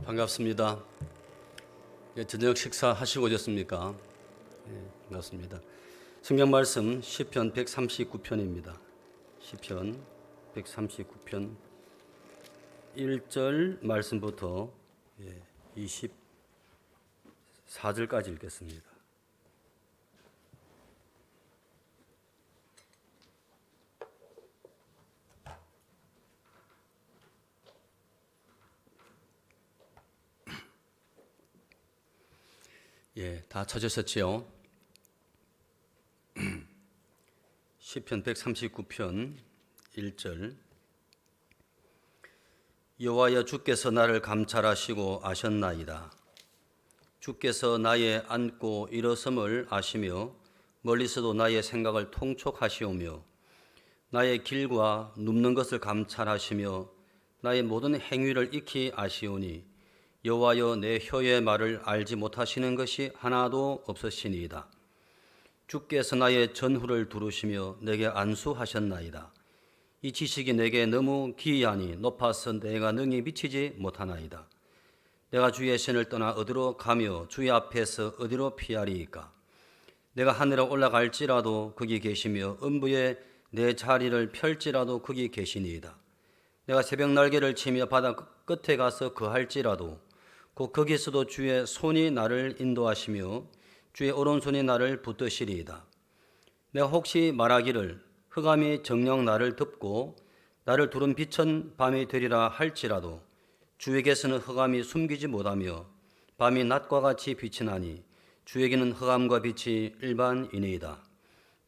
반갑습니다. 저녁 식사 하시고 오셨습니까? 반갑습니다. 성경 말씀 시편 139편입니다. 시편 139편 1절 말씀부터 24절까지 읽겠습니다. 다 찾으셨지요? 시편 139편 1절 여호와여 주께서 나를 감찰하시고 아셨나이다. 주께서 나의 앉고 일어섬을 아시며 멀리서도 나의 생각을 통촉하시오며 나의 길과 눕는 것을 감찰하시며 나의 모든 행위를 익히 아시오니 여호와여 내 혀의 말을 알지 못하시는 것이 하나도 없으시니이다. 주께서 나의 전후를 두루시며 내게 안수하셨나이다. 이 지식이 내게 너무 기이하니 높아서 내가 능히 미치지 못하나이다. 내가 주의 신을 떠나 어디로 가며 주의 앞에서 어디로 피하리이까. 내가 하늘에 올라갈지라도 거기 계시며 음부에 내 자리를 펼지라도 거기 계시니이다. 내가 새벽 날개를 치며 바다 끝에 가서 거할지라도 곧 거기서도 주의 손이 나를 인도하시며 주의 오른손이 나를 붙드시리이다. 내가 혹시 말하기를 흑암이 정녕 나를 덮고 나를 두른 빛은 밤이 되리라 할지라도 주에게서는 흑암이 숨기지 못하며 밤이 낮과 같이 빛이 나니 주에게는 흑암과 빛이 일반이니이다.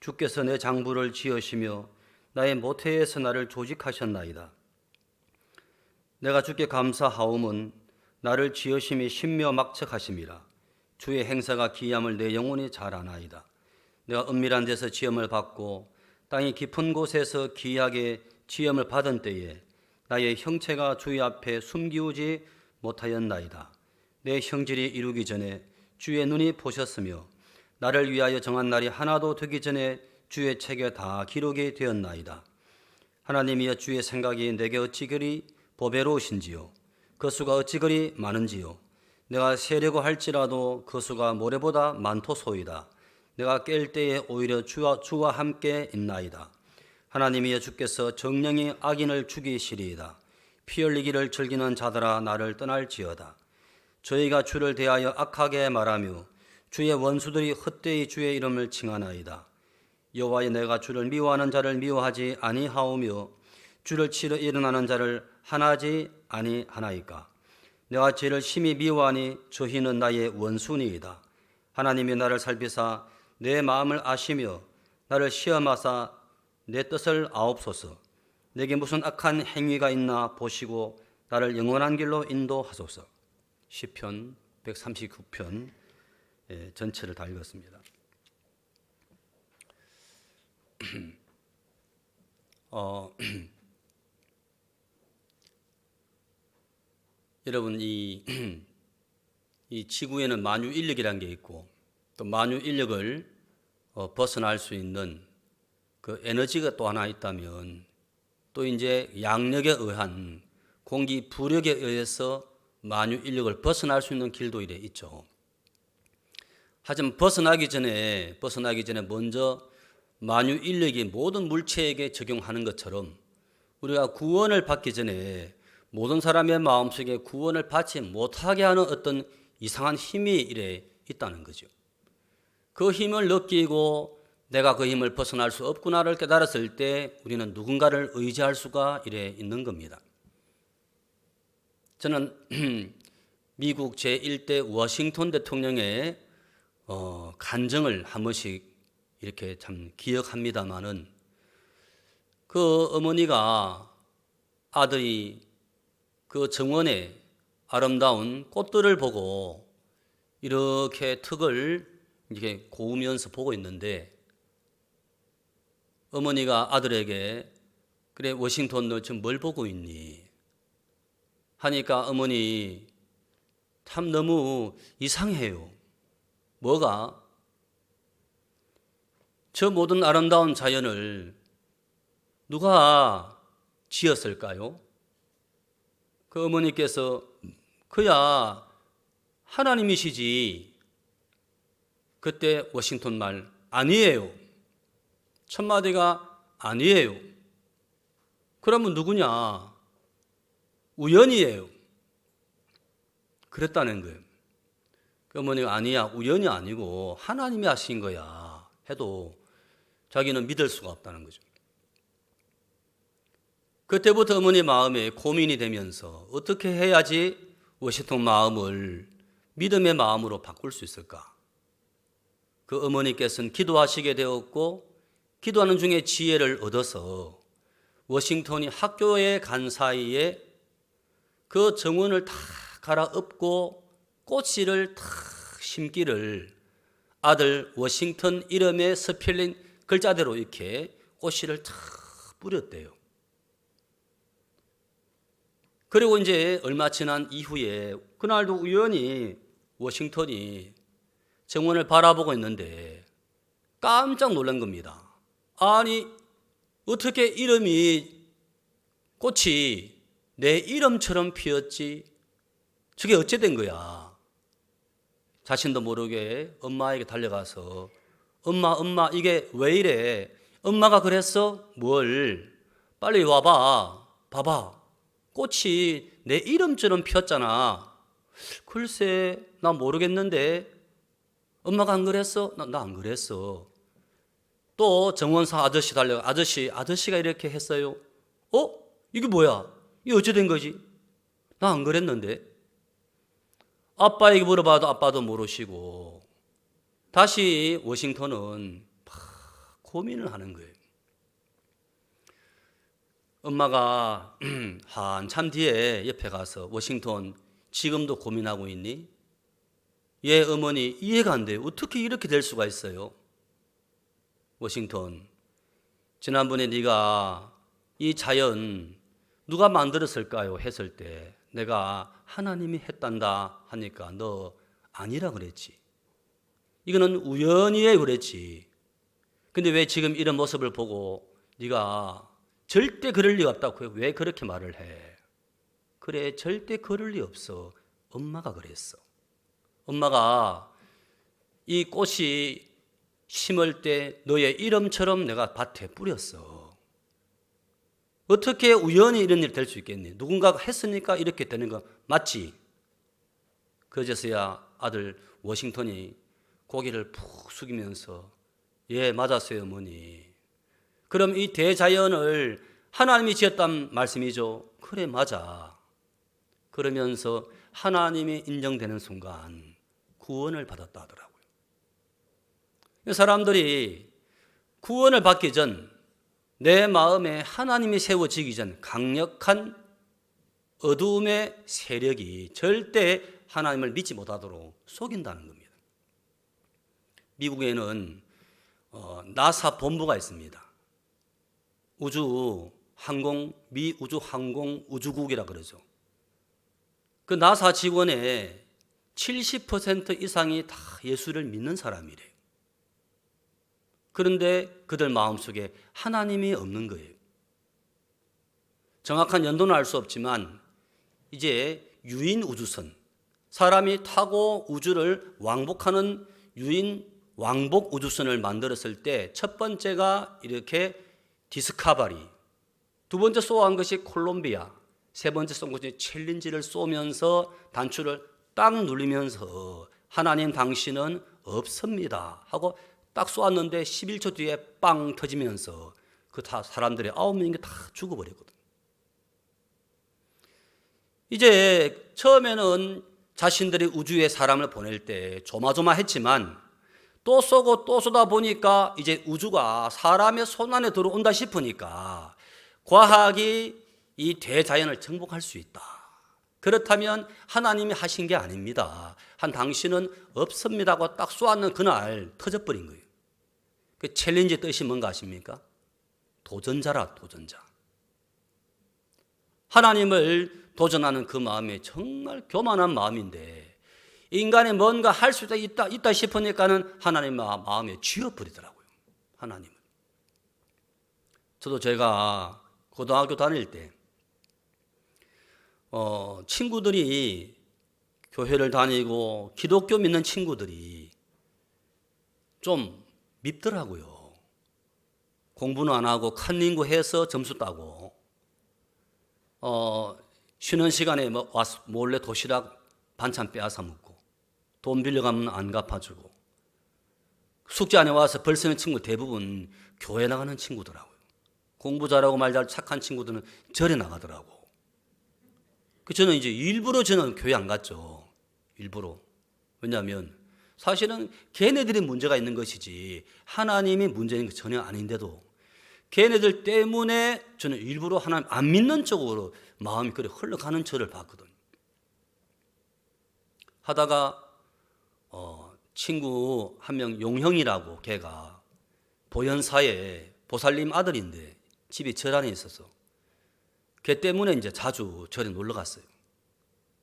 주께서 내 장부를 지으시며 나의 모태에서 나를 조직하셨나이다. 내가 주께 감사하옴은 나를 지으심이 신묘막측하심이라. 주의 행사가 기이함을 내 영혼이 잘 아나이다. 내가 은밀한 데서 지음을 받고 땅이 깊은 곳에서 기이하게 지음을 받은 때에 나의 형체가 주의 앞에 숨기우지 못하였나이다. 내 형질이 이루기 전에 주의 눈이 보셨으며 나를 위하여 정한 날이 하나도 되기 전에 주의 책에 다 기록이 되었나이다. 하나님이여 주의 생각이 내게 어찌 그리 보배로우신지요. 그 수가 어찌 그리 많은지요. 내가 세려고 할지라도 그 수가 모래보다 많도소이다. 내가 깰 때에 오히려 주와 함께 있나이다. 하나님이여 주께서 정령이 악인을 죽이시리이다. 피 흘리기를 즐기는 자들아 나를 떠날지어다. 저희가 주를 대하여 악하게 말하며 주의 원수들이 헛되이 주의 이름을 칭하나이다. 여호와여 내가 주를 미워하는 자를 미워하지 아니하오며 주를 치러 일어나는 자를 하나지 아니하나이까. 내가 죄를 심히 미워하니 저희는 나의 원수니이다. 하나님이 나를 살피사 내 마음을 아시며 나를 시험하사 내 뜻을 아옵소서. 내게 무슨 악한 행위가 있나 보시고 나를 영원한 길로 인도하소서. 시편 139편 전체를 다 읽었습니다. 여러분 이 지구에는 만유인력이라는 게 있고 또 만유인력을 벗어날 수 있는 그 에너지가 또 하나 있다면 또 이제 양력에 의한 공기 부력에 의해서 만유인력을 벗어날 수 있는 길도 이래 있죠. 하지만 벗어나기 전에 먼저 만유인력이 모든 물체에게 적용하는 것처럼 우리가 구원을 받기 전에 모든 사람의 마음속에 구원을 받지 못하게 하는 어떤 이상한 힘이 이래 있다는 거죠. 그 힘을 느끼고 내가 그 힘을 벗어날 수 없구나를 깨달았을 때 우리는 누군가를 의지할 수가 이래 있는 겁니다. 저는 미국 제1대 워싱턴 대통령의 간증을 한 번씩 이렇게 참 기억합니다마는 그 어머니가 아들이 그 정원에 아름다운 꽃들을 보고 이렇게 턱을 이렇게 고우면서 보고 있는데 어머니가 아들에게 그래 워싱턴 너 지금 뭘 보고 있니? 하니까 어머니 참 너무 이상해요. 뭐가? 저 모든 아름다운 자연을 누가 지었을까요? 그 어머니께서 그야 하나님이시지. 그때 워싱턴 말 아니에요. 첫마디가 아니에요. 그러면 누구냐? 우연이에요. 그랬다는 거예요. 그 어머니가 아니야, 우연이 아니고 하나님이 하신 거야 해도 자기는 믿을 수가 없다는 거죠. 그때부터 어머니 마음에 고민이 되면서 어떻게 해야지 워싱턴 마음을 믿음의 마음으로 바꿀 수 있을까? 그 어머니께서는 기도하시게 되었고 기도하는 중에 지혜를 얻어서 워싱턴이 학교에 간 사이에 그 정원을 다 갈아엎고 꽃씨를 탁 심기를 아들 워싱턴 이름에 스펠링 글자대로 이렇게 꽃씨를 탁 뿌렸대요. 그리고 이제 얼마 지난 이후에 그날도 우연히 워싱턴이 정원을 바라보고 있는데 깜짝 놀란 겁니다. 아니 어떻게 꽃이 내 이름처럼 피었지? 저게 어째 된 거야? 자신도 모르게 엄마에게 달려가서 엄마 이게 왜 이래? 엄마가 그랬어? 뭘? 빨리 와봐. 봐봐. 꽃이 내 이름처럼 피었잖아. 글쎄 나 모르겠는데 엄마가 안 그랬어? 나 안 그랬어. 또 정원사 아저씨 달려가 아저씨가 이렇게 했어요. 이게 뭐야? 이게 어째 된 거지? 나 안 그랬는데. 아빠에게 물어봐도 아빠도 모르시고 다시 워싱턴은 고민을 하는 거예요. 엄마가 한참 뒤에 옆에 가서 워싱턴 지금도 고민하고 있니? 예 어머니 이해가 안 돼요. 어떻게 이렇게 될 수가 있어요? 워싱턴 지난번에 네가 이 자연 누가 만들었을까요? 했을 때 내가 하나님이 했단다 하니까 너 아니라 그랬지. 이거는 우연이에요 그랬지. 근데 왜 지금 이런 모습을 보고 네가 절대 그럴 리 없다고 왜 그렇게 말을 해? 그래 절대 그럴 리 없어. 엄마가 그랬어. 엄마가 이 꽃이 심을 때 너의 이름처럼 내가 밭에 뿌렸어. 어떻게 우연히 이런 일이 될 수 있겠니? 누군가가 했으니까 이렇게 되는 거 맞지? 그제서야 아들 워싱턴이 고개를 푹 숙이면서 예 맞았어요 어머니. 그럼 이 대자연을 하나님이 지었단 말씀이죠? 그래 맞아. 그러면서 하나님이 인정되는 순간 구원을 받았다 하더라고요. 사람들이 구원을 받기 전 내 마음에 하나님이 세워지기 전 강력한 어두움의 세력이 절대 하나님을 믿지 못하도록 속인다는 겁니다. 미국에는 나사 본부가 있습니다. 미 우주항공 우주국이라 그러죠. 그 나사 직원의 70% 이상이 다 예수를 믿는 사람이래요. 그런데 그들 마음속에 하나님이 없는 거예요. 정확한 연도는 알 수 없지만 이제 유인 우주선, 사람이 타고 우주를 왕복하는 유인 왕복 우주선을 만들었을 때 첫 번째가 이렇게 디스커버리, 두 번째 쏘아온 것이 콜롬비아, 세 번째 쏜 것이 챌린지를 쏘면서 단추를 딱 누르면서 하나님 당신은 없습니다 하고 딱 쏘았는데 11초 뒤에 빵 터지면서 그 다 사람들이 9명이 다 죽어버렸거든. 이제 처음에는 자신들이 우주에 사람을 보낼 때 조마조마했지만 또 쏘고 또 쏘다 보니까 이제 우주가 사람의 손 안에 들어온다 싶으니까 과학이 이 대자연을 정복할 수 있다. 그렇다면 하나님이 하신 게 아닙니다. 한 당신은 없습니다 하고 딱 쏘았는 그날 터져버린 거예요. 그 챌린지 뜻이 뭔가 아십니까? 도전자라 도전자. 하나님을 도전하는 그 마음이 정말 교만한 마음인데 인간이 뭔가 할 수 있다 싶으니까는 하나님 마음에 쥐어버리더라고요. 하나님은. 저도 제가 고등학교 다닐 때 친구들이 교회를 다니고 기독교 믿는 친구들이 좀 밉더라고요. 공부는 안 하고 칸닝구 해서 점수 따고 쉬는 시간에 와서 몰래 도시락 반찬 빼앗아 먹고 돈 빌려가면 안 갚아주고 숙제 안에 와서 벌 쓰는 친구 대부분 교회 나가는 친구더라고요. 공부 잘하고 말 잘 착한 친구들은 절에 나가더라고. 저는 이제 일부러 저는 교회 안 갔죠. 일부러. 왜냐하면 사실은 걔네들이 문제가 있는 것이지 하나님이 문제인 것 전혀 아닌데도 걔네들 때문에 저는 일부러 하나님 안 믿는 쪽으로 마음이 그래 흘러가는 저를 봤거든요. 하다가 친구 한 명 용형이라고 걔가 보현사에 보살님 아들인데 집이 절 안에 있어서 걔 때문에 이제 자주 절에 놀러 갔어요.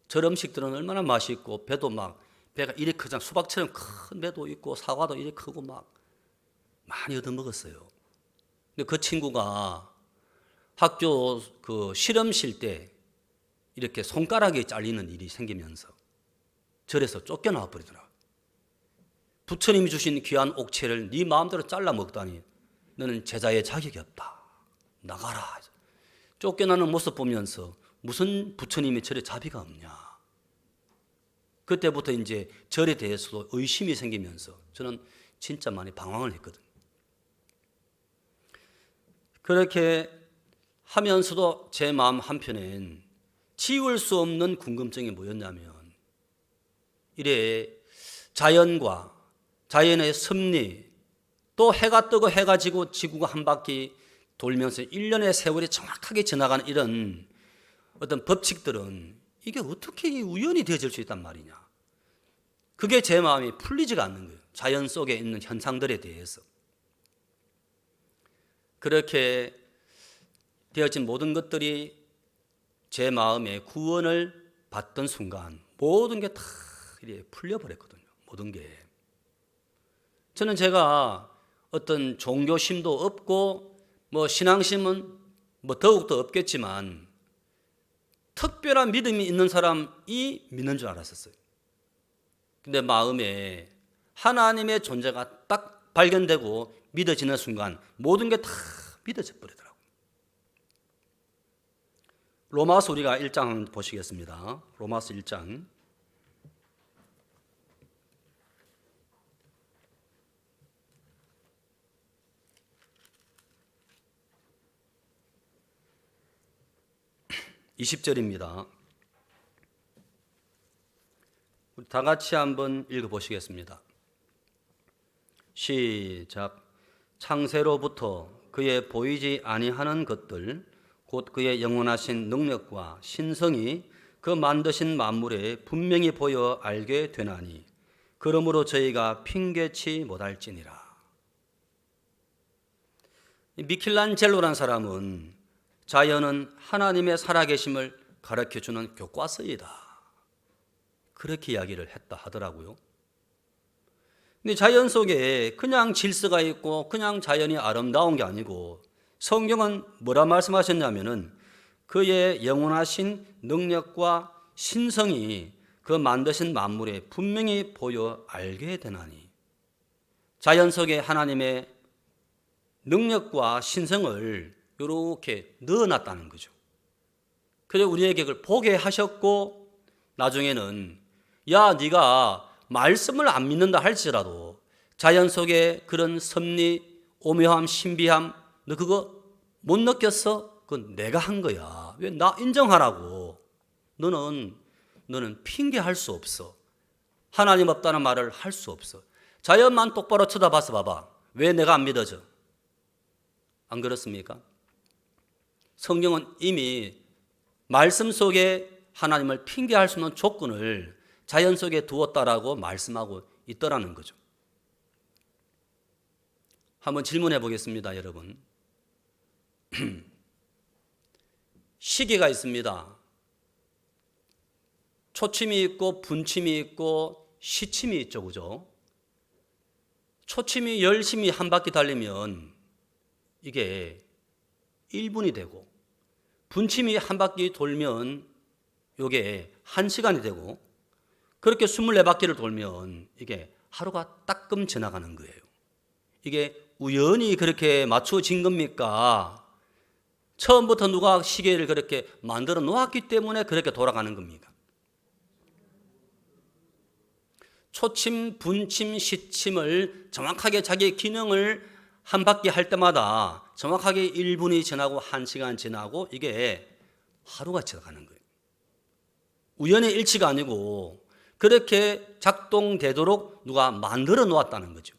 절 음식들은 얼마나 맛있고 배도 막 배가 이리 크잖아. 수박처럼 큰 배도 있고 사과도 이리 크고 막 많이 얻어먹었어요. 근데 그 친구가 학교 그 실험실 때 이렇게 손가락이 잘리는 일이 생기면서 절에서 쫓겨나와 버리더라고요. 부처님이 주신 귀한 옥체를 네 마음대로 잘라 먹다니 너는 제자의 자격이 없다. 나가라. 쫓겨나는 모습 보면서 무슨 부처님이 절에 자비가 없냐. 그때부터 이제 절에 대해서도 의심이 생기면서 저는 진짜 많이 방황을 했거든요. 그렇게 하면서도 제 마음 한편엔 지울 수 없는 궁금증이 뭐였냐면 이래 자연과 자연의 섭리 또 해가 뜨고 해가 지고 지구가 한 바퀴 돌면서 1년의 세월이 정확하게 지나가는 이런 어떤 법칙들은 이게 어떻게 우연히 되어질 수 있단 말이냐. 그게 제 마음이 풀리지가 않는 거예요. 자연 속에 있는 현상들에 대해서. 그렇게 되어진 모든 것들이 제 마음에 구원을 받던 순간 모든 게 다 풀려버렸거든요. 모든 게. 저는 제가 어떤 종교심도 없고 신앙심은 더욱더 없겠지만 특별한 믿음이 있는 사람이 믿는 줄 알았었어요. 근데 마음에 하나님의 존재가 딱 발견되고 믿어지는 순간 모든 게 다 믿어져 버리더라고요. 로마서 우리가 1장 보시겠습니다. 로마서 1장. (20절입니다) 우리 다 같이 한번 읽어보시겠습니다. 시작. 창세로부터 그의 보이지 아니하는 것들 곧 그의 영원하신 능력과 신성이 그 만드신 만물에 분명히 보여 알게 되나니 그러므로 저희가 핑계치 못할지니라. 미켈란젤로란 사람은 자연은 하나님의 살아계심을 가르쳐주는 교과서이다. 그렇게 이야기를 했다 하더라고요. 근데 자연 속에 그냥 질서가 있고 그냥 자연이 아름다운 게 아니고 성경은 뭐라 말씀하셨냐면은 그의 영원하신 능력과 신성이 그 만드신 만물에 분명히 보여 알게 되나니 자연 속에 하나님의 능력과 신성을 이렇게 넣어놨다는 거죠. 그래서 우리에게 그걸 보게 하셨고 나중에는 야 네가 말씀을 안 믿는다 할지라도 자연 속에 그런 섭리, 오묘함, 신비함 너 그거 못 느꼈어? 그건 내가 한 거야. 왜 나 인정하라고. 너는 핑계할 수 없어. 하나님 없다는 말을 할 수 없어. 자연만 똑바로 쳐다봐서 봐봐. 왜 내가 안 믿어져? 안 그렇습니까? 성경은 이미 말씀 속에 하나님을 핑계할 수 없는 조건을 자연 속에 두었다라고 말씀하고 있더라는 거죠. 한번 질문해 보겠습니다, 여러분. 시계가 있습니다. 초침이 있고 분침이 있고 시침이 있죠, 그죠? 초침이 열심히 한 바퀴 달리면 이게 1분이 되고 분침이 한 바퀴 돌면 이게 1시간이 되고 그렇게 24바퀴를 돌면 이게 하루가 따끔 지나가는 거예요. 이게 우연히 그렇게 맞춰진 겁니까? 처음부터 누가 시계를 그렇게 만들어 놓았기 때문에 그렇게 돌아가는 겁니까? 초침, 분침, 시침을 정확하게 자기의 기능을 한 바퀴 할 때마다 정확하게 1분이 지나고 1시간 지나고 이게 하루가 지나가는 거예요. 우연의 일치가 아니고 그렇게 작동되도록 누가 만들어 놓았다는 거죠.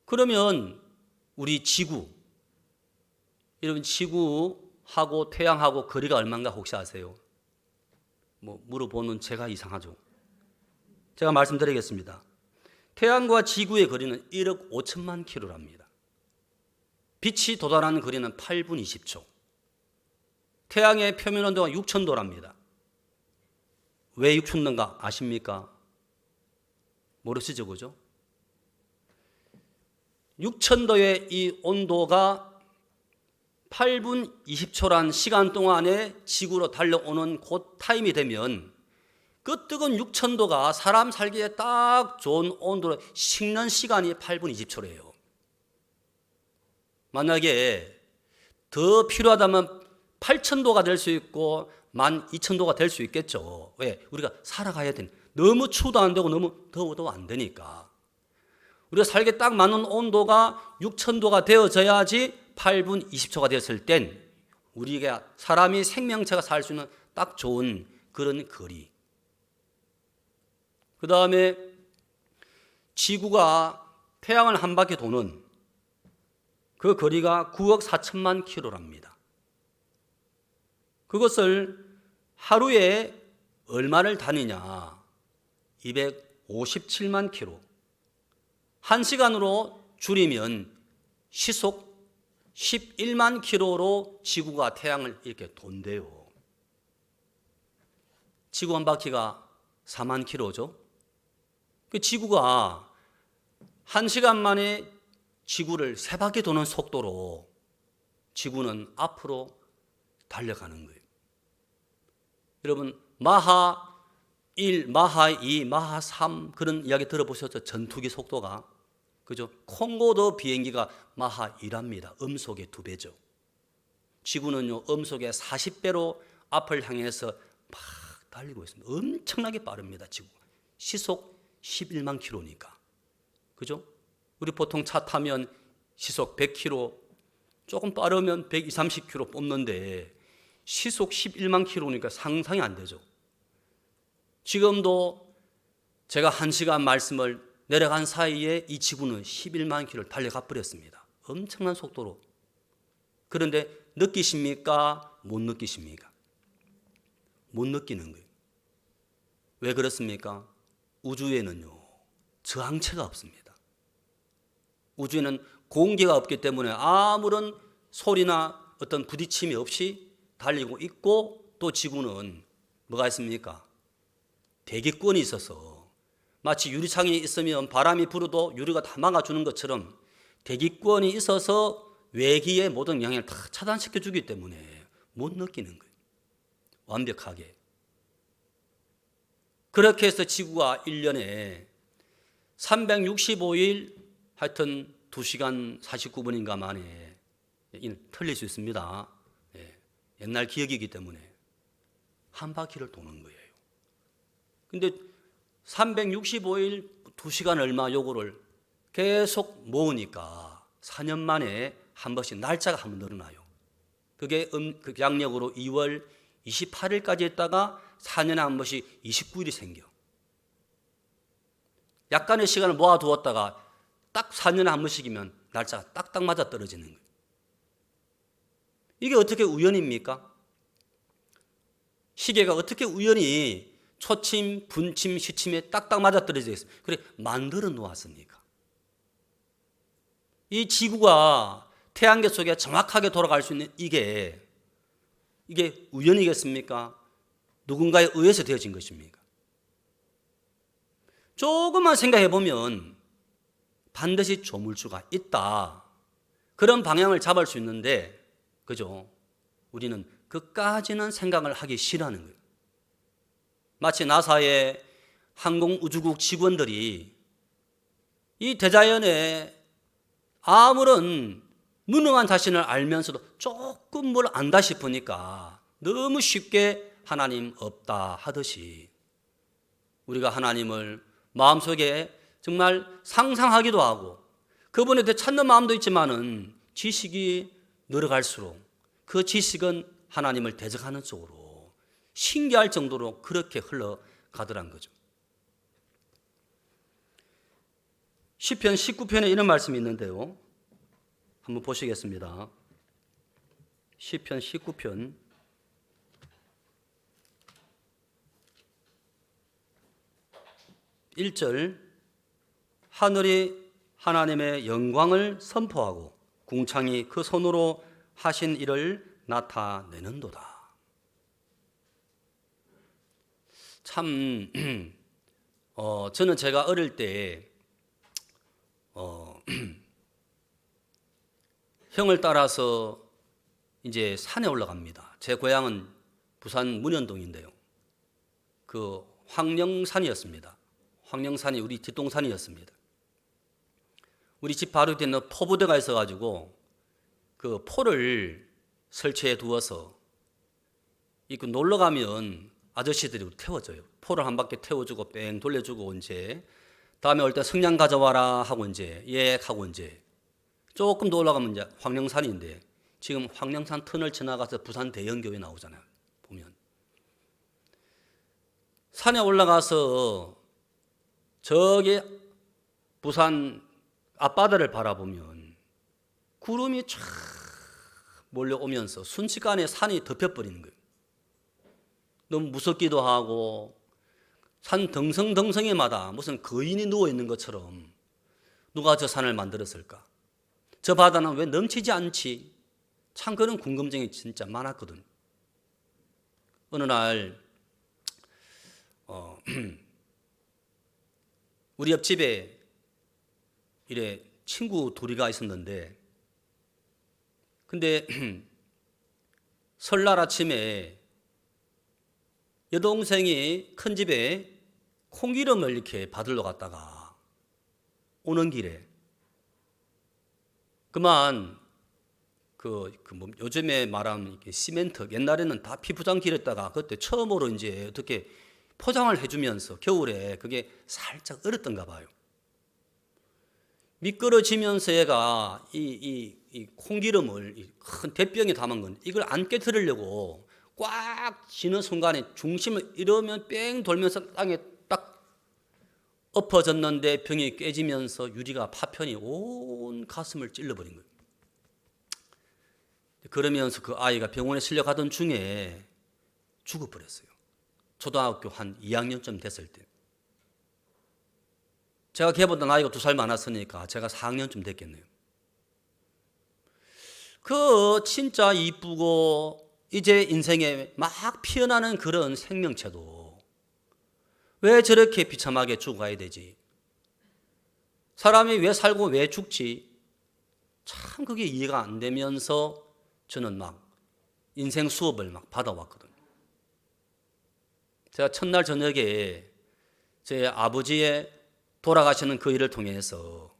그러면 우리 지구, 여러분 지구하고 태양하고 거리가 얼마인가 혹시 아세요? 물어보는 제가 이상하죠. 제가 말씀드리겠습니다. 태양과 지구의 거리는 1억 5천만 킬로랍니다. 빛이 도달하는 거리는 8분 20초. 태양의 표면 온도가 6,000도랍니다. 왜 6,000도인가 아십니까? 모르시죠, 그죠? 6,000도의 이 온도가 8분 20초란 시간 동안에 지구로 달려오는 그 타임이 되면 그 뜨거운 6,000도가 사람 살기에 딱 좋은 온도로 식는 시간이 8분 20초래요. 만약에 더 필요하다면 8,000도가 될 수 있고 12,000도가 될 수 있겠죠. 왜? 우리가 살아가야 되니. 너무 추워도 안 되고 너무 더워도 안 되니까. 우리가 살기에 딱 맞는 온도가 6,000도가 되어져야지 8분 20초가 됐을 땐 우리가 사람이 생명체가 살 수 있는 딱 좋은 그런 거리. 그 다음에 지구가 태양을 한 바퀴 도는 그 거리가 9억 4천만 킬로랍니다. 그것을 하루에 얼마를 다니냐? 257만 킬로. 1시간으로 줄이면 시속 11만 킬로로 지구가 태양을 이렇게 돈대요. 지구 한 바퀴가 4만 킬로죠. 그 지구가 1시간 만에 지구를 3바퀴 도는 속도로 지구는 앞으로 달려가는 거예요. 여러분 마하 1, 마하 2, 마하 3 그런 이야기 들어보셨죠? 전투기 속도가. 그죠? 콩고도 비행기가 마하 1합니다. 음속의 2배죠. 지구는요, 음속의 40배로 앞을 향해서 막 달리고 있습니다. 엄청나게 빠릅니다, 지구. 시속 11만 킬로니까. 그죠? 우리 보통 차 타면 시속 100km, 조금 빠르면 120, 30km 뽑는데 시속 11만 킬로니까 상상이 안 되죠. 지금도 제가 1시간 말씀을 내려간 사이에 이 지구는 11만 킬로를 달려가 버렸습니다. 엄청난 속도로. 그런데 느끼십니까? 못 느끼십니까? 못 느끼는 거예요. 왜 그렇습니까? 우주에는요, 저항체가 없습니다. 우주에는 공기가 없기 때문에 아무런 소리나 어떤 부딪힘이 없이 달리고 있고, 또 지구는 뭐가 있습니까? 대기권이 있어서 마치 유리창이 있으면 바람이 불어도 유리가 다 막아주는 것처럼 대기권이 있어서 외기의 모든 영향을 다 차단시켜 주기 때문에 못 느끼는 거예요. 완벽하게. 그렇게 해서 지구가 1년에 365일 하여튼 2시간 49분인가 만에 틀릴 수 있습니다. 옛날 기억이기 때문에 한 바퀴를 도는 거예요. 근데 365일 2시간 얼마 요거를 계속 모으니까 4년 만에 한 번씩 날짜가 한 번 늘어나요. 그게 그 양력으로 2월 28일까지 했다가 4년에 한 번씩 29일이 생겨. 약간의 시간을 모아두었다가 딱 4년에 한 번씩이면 날짜가 딱딱 맞아 떨어지는 거예요. 이게 어떻게 우연입니까? 시계가 어떻게 우연히 초침, 분침, 시침에 딱딱 맞아 떨어져 있어요. 그래 만들어 놓았으니까. 이 지구가 태양계 속에 정확하게 돌아갈 수 있는 이게 우연이겠습니까? 누군가에 의해서 되어진 것입니까? 조금만 생각해 보면 반드시 조물주가 있다. 그런 방향을 잡을 수 있는데, 그죠? 우리는 그까지는 생각을 하기 싫어하는 거예요. 마치 나사의 항공우주국 직원들이 이 대자연에 아무런 무능한 자신을 알면서도 조금 뭘 안다 싶으니까 너무 쉽게 하나님 없다 하듯이 우리가 하나님을 마음속에 정말 상상하기도 하고 그분에 대해 찾는 마음도 있지만은 지식이 늘어갈수록 그 지식은 하나님을 대적하는 쪽으로 신기할 정도로 그렇게 흘러가더란 거죠. 시편 19편에 이런 말씀이 있는데요. 한번 보시겠습니다. 시편 19편 1절 하늘이 하나님의 영광을 선포하고 궁창이 그 손으로 하신 일을 나타내는도다. 참 저는 제가 어릴 때 형을 따라서 이제 산에 올라갑니다. 제 고향은 부산 문현동인데요. 그 황령산이었습니다. 황령산이 우리 뒷동산이었습니다. 우리 집 바로 뒤에 있는 포부대가 있어가지고 그 포를 설치해 두어서 이그 놀러 가면 아저씨들이 태워줘요. 포를 한 바퀴 태워주고 뺑 돌려주고 이제 다음에 올 때 성냥 가져와라 하고 이제 예 하고 이제 조금 더 올라가면 이제 황령산인데 지금 황령산 터널 지나가서 부산 대형교회 나오잖아요. 보면 산에 올라가서 저기 부산 앞바다를 바라보면 구름이 쫙 몰려오면서 순식간에 산이 덮여버리는 거예요. 너무 무섭기도 하고 산 덩성덩성이마다 무슨 거인이 누워있는 것처럼 누가 저 산을 만들었을까? 저 바다는 왜 넘치지 않지? 참 그런 궁금증이 진짜 많았거든. 어느 날 우리 옆집에 이래 친구 둘이가 있었는데 근데 설날 아침에 여동생이 큰 집에 콩기름을 이렇게 받으러 갔다가 오는 길에 그만 요즘에 말하면 이렇게 시멘트 옛날에는 다 피부장 길었다가 그때 처음으로 이제 어떻게 포장을 해주면서 겨울에 그게 살짝 얼었던가 봐요. 미끄러지면서 얘가 이 콩기름을 큰 대병에 담은 건 이걸 안 깨트리려고 꽉 쥐는 순간에 중심을 이러면 뺑 돌면서 땅에 딱 엎어졌는데 병이 깨지면서 유리가 파편이 온 가슴을 찔러버린 거예요. 그러면서 그 아이가 병원에 실려가던 중에 죽어버렸어요. 초등학교 한 2학년쯤 됐을 때. 제가 걔보다 나이가 2살 많았으니까 제가 4학년쯤 됐겠네요. 그 진짜 이쁘고 이제 인생에 막 피어나는 그런 생명체도 왜 저렇게 비참하게 죽어가야 되지? 사람이 왜 살고 왜 죽지? 참 그게 이해가 안 되면서 저는 막 인생 수업을 막 받아왔거든요. 제가 첫날 저녁에 제 아버지의 돌아가시는 그 일을 통해서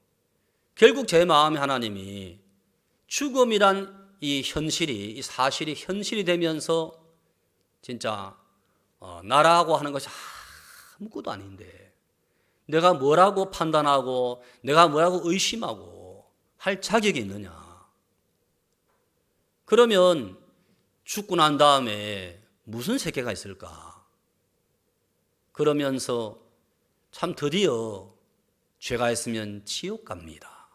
결국 제 마음에 하나님이 죽음이란 이 현실이, 이 사실이 현실이 되면서 진짜 나라고 하는 것이 아무것도 아닌데 내가 뭐라고 판단하고 내가 뭐라고 의심하고 할 자격이 있느냐. 그러면 죽고 난 다음에 무슨 세계가 있을까? 그러면서 참 드디어 죄가 있으면 지옥 갑니다.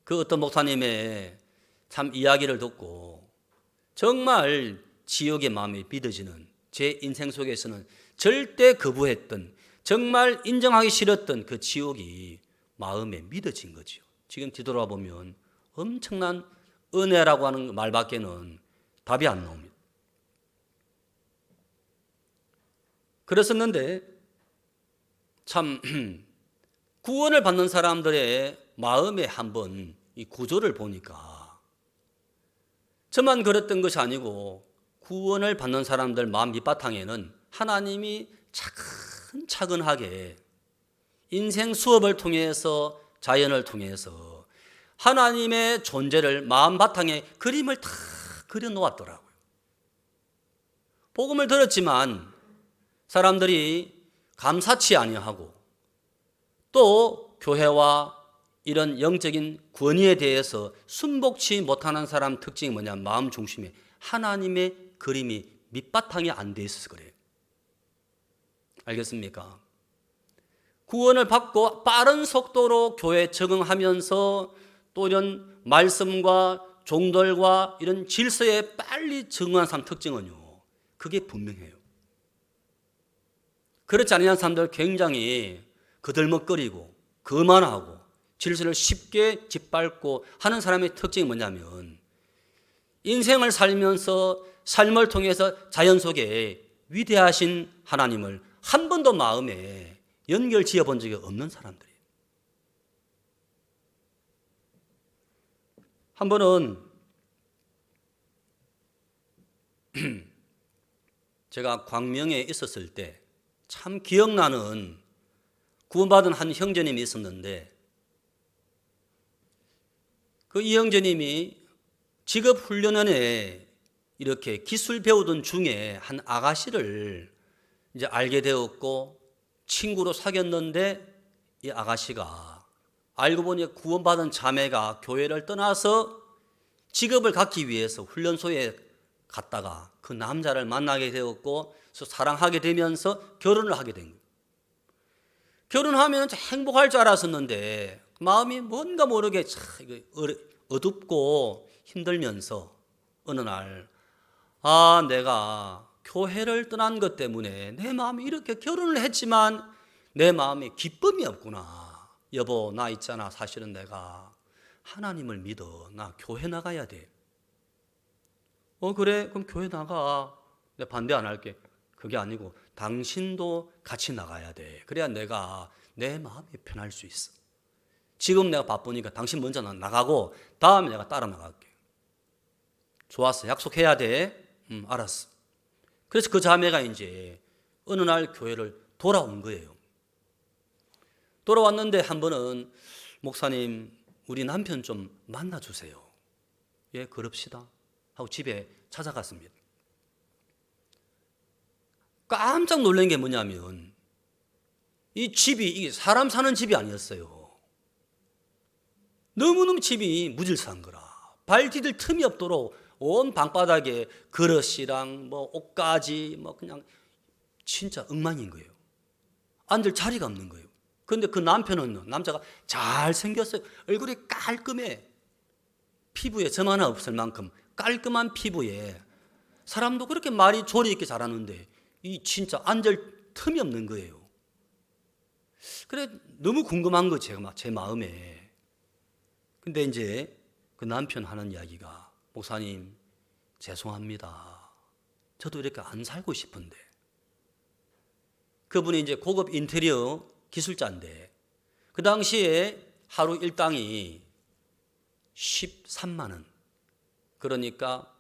그 어떤 목사님의 참 이야기를 듣고 정말 지옥의 마음이 믿어지는 제 인생 속에서는 절대 거부했던 정말 인정하기 싫었던 그 지옥이 마음에 믿어진 거죠. 지금 뒤돌아 보면 엄청난 은혜라고 하는 말밖에는 답이 안 나옵니다. 그랬었는데 참 구원을 받는 사람들의 마음에 한번 이 구조를 보니까 저만 그랬던 것이 아니고 구원을 받는 사람들 마음 밑바탕에는 하나님이 차근차근하게 인생 수업을 통해서 자연을 통해서 하나님의 존재를 마음바탕에 그림을 다 그려놓았더라고요. 복음을 들었지만 사람들이 감사치 아니하고 또 교회와 이런 영적인 권위에 대해서 순복치 못하는 사람 특징이 뭐냐? 마음 중심에 하나님의 그림이 밑바탕이 안 돼 있어서 그래요. 알겠습니까? 구원을 받고 빠른 속도로 교회에 적응하면서 또 이런 말씀과 종들과 이런 질서에 빨리 적응한 사람 특징은요, 그게 분명해요. 그렇지 않은 사람들 굉장히 거들먹거리고 거만하고 질서를 쉽게 짓밟고 하는 사람의 특징이 뭐냐면 인생을 살면서 삶을 통해서 자연 속에 위대하신 하나님을 한 번도 마음에 연결 지어본 적이 없는 사람들이에요. 한 번은 제가 광명에 있었을 때 참 기억나는 구원받은 한 형제님이 있었는데 그 이 형제님이 직업훈련원에 이렇게 기술 배우던 중에 한 아가씨를 이제 알게 되었고 친구로 사귀었는데 이 아가씨가 알고 보니 구원받은 자매가 교회를 떠나서 직업을 갖기 위해서 훈련소에 갔다가 그 남자를 만나게 되었고 사랑하게 되면서 결혼을 하게 된 거예요. 결혼하면 행복할 줄 알았었는데 마음이 뭔가 모르게 어둡고 힘들면서 어느 날 내가 교회를 떠난 것 때문에 내 마음이 이렇게 결혼을 했지만 내 마음에 기쁨이 없구나. 여보, 나 있잖아. 사실은 내가 하나님을 믿어. 나 교회 나가야 돼. 그래? 그럼 교회 나가. 내가 반대 안 할게. 그게 아니고 당신도 같이 나가야 돼. 그래야 내가 내 마음이 편할 수 있어. 지금 내가 바쁘니까 당신 먼저 나가고 다음에 내가 따라 나갈게. 좋았어. 약속해야 돼. 알았어. 그래서 그 자매가 이제 어느 날 교회를 돌아온 거예요. 돌아왔는데 한 번은 목사님, 우리 남편 좀 만나주세요. 예, 그럽시다. 하고 집에 찾아갔습니다. 깜짝 놀란 게 뭐냐면 이 집이 이게 사람 사는 집이 아니었어요. 너무너무 집이 무질서한 거라. 발 디딜 틈이 없도록 온 방바닥에 그릇이랑 옷가지 그냥 진짜 엉망인 거예요. 앉을 자리가 없는 거예요. 그런데 그 남자가 잘생겼어요. 얼굴이 깔끔해. 피부에 점 하나 없을 만큼 깔끔한 피부에 사람도 그렇게 말이 조리 있게 잘하는데 이 진짜 앉을 틈이 없는 거예요. 그래 너무 궁금한 거 제 마음에. 근데 이제 그 남편 하는 이야기가 목사님 죄송합니다. 저도 이렇게 안 살고 싶은데. 그분이 이제 고급 인테리어 기술자인데 그 당시에 하루 일당이 13만 원. 그러니까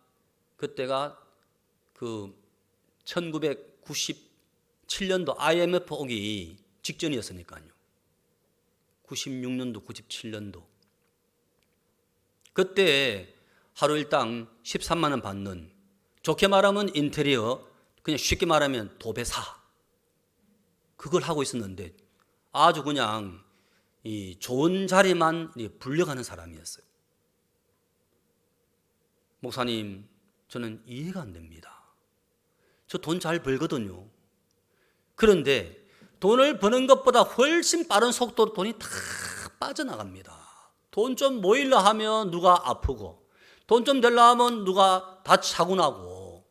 그때가 그 1997년도 IMF 오기 직전이었으니까요. 96년도, 97년도. 그때 하루 일당 13만 원 받는, 좋게 말하면 인테리어, 그냥 쉽게 말하면 도배사. 그걸 하고 있었는데 아주 그냥 이 좋은 자리만 불려가는 사람이었어요. 목사님, 저는 이해가 안 됩니다. 저 돈 잘 벌거든요. 그런데 돈을 버는 것보다 훨씬 빠른 속도로 돈이 다 빠져나갑니다. 돈 좀 모이려 하면 누가 아프고, 돈 좀 되려 하면 누가 사고 나고,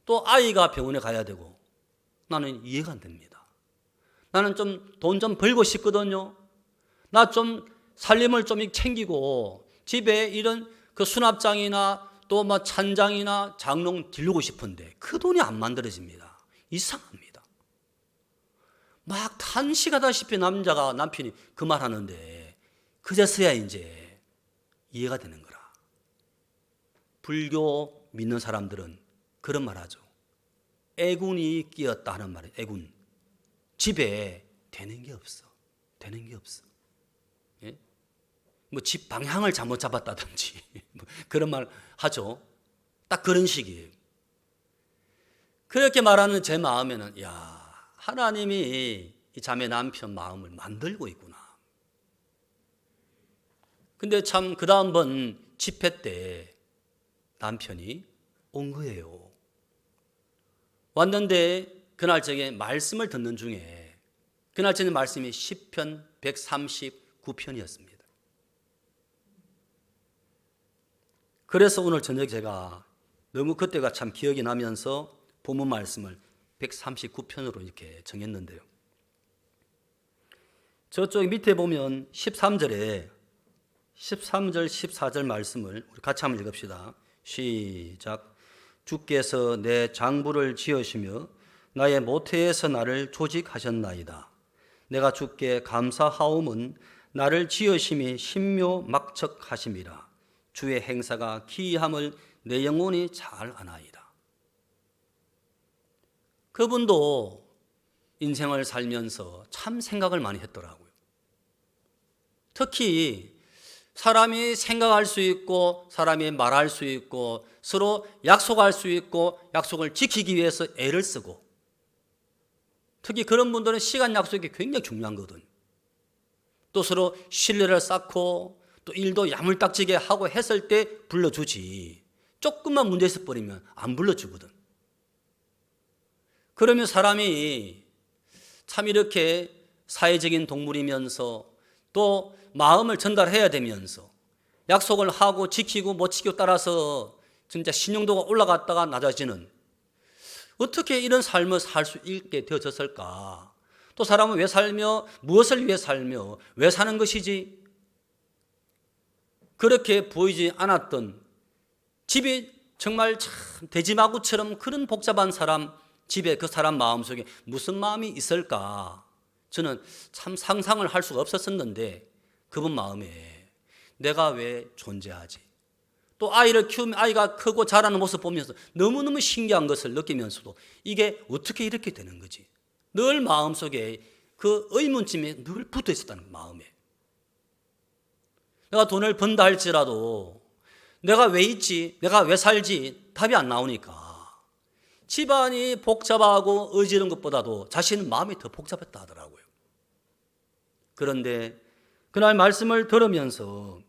또 아이가 병원에 가야 되고. 나는 이해가 안 됩니다. 나는 좀 돈 좀 벌고 싶거든요. 나 좀 살림을 좀 챙기고 집에 이런 그 수납장이나 또 찬장이나 장롱 들르고 싶은데 그 돈이 안 만들어집니다. 이상합니다. 막 탄식하다시피 남편이 그 말 하는데 그제서야 이제 이해가 되는 거라. 불교 믿는 사람들은 그런 말 하죠. 애군이 끼었다 하는 말이에요. 애군. 집에 되는 게 없어. 되는 게 없어. 예? 뭐 집 방향을 잘못 잡았다든지 뭐 그런 말 하죠. 딱 그런 식이에요. 그렇게 말하는 제 마음에는 하나님이 이 자매 남편 마음을 만들고 있구나. 근데 참 그 다음번 집회 때 남편이 온 거예요. 왔는데 그날 저게 말씀을 듣는 중에 그날 저는 말씀이 시편 139편이었습니다. 그래서 오늘 저녁 제가 너무 그때가 참 기억이 나면서 본문 말씀을 139편으로 이렇게 정했는데요. 저쪽 밑에 보면 13절, 14절 말씀을 우리 같이 한번 읽읍시다. 시작. 주께서 내 장부를 지으시며 나의 모태에서 나를 조직하셨나이다. 내가 주께 감사하옴은 나를 지으심이 신묘막척하심이라. 주의 행사가 기이함을 내 영혼이 잘 아나이다. 그분도 인생을 살면서 참 생각을 많이 했더라고요. 특히 사람이 생각할 수 있고 사람이 말할 수 있고 서로 약속할 수 있고 약속을 지키기 위해서 애를 쓰고, 특히 그런 분들은 시간 약속이 굉장히 중요하거든. 또 서로 신뢰를 쌓고 또 일도 야물딱지게 하고 했을 때 불러주지, 조금만 문제 있어 버리면 안 불러주거든. 그러면 사람이 참 이렇게 사회적인 동물이면서 또 마음을 전달해야 되면서 약속을 하고 지키고 못 지키고 따라서 진짜 신용도가 올라갔다가 낮아지는, 어떻게 이런 삶을 살 수 있게 되어졌을까? 또 사람은 왜 살며 무엇을 위해 살며 왜 사는 것이지? 그렇게 보이지 않았던 집이 정말 참 대지마구처럼 그런 복잡한 사람 집에 그 사람 마음속에 무슨 마음이 있을까? 저는 참 상상을 할 수가 없었었는데 그분 마음에 내가 왜 존재하지? 또 아이를 키우면 아이가 크고 자라는 모습 보면서 너무너무 신기한 것을 느끼면서도 이게 어떻게 이렇게 되는 거지? 늘 마음속에 그 의문점이 늘 붙어 있었다는 마음에. 내가 돈을 번다 할지라도 내가 왜 있지? 내가 왜 살지? 답이 안 나오니까 집안이 복잡하고 어지러운 것보다도 자신은 마음이 더 복잡했다 하더라고요. 그런데 그날 말씀을 들으면서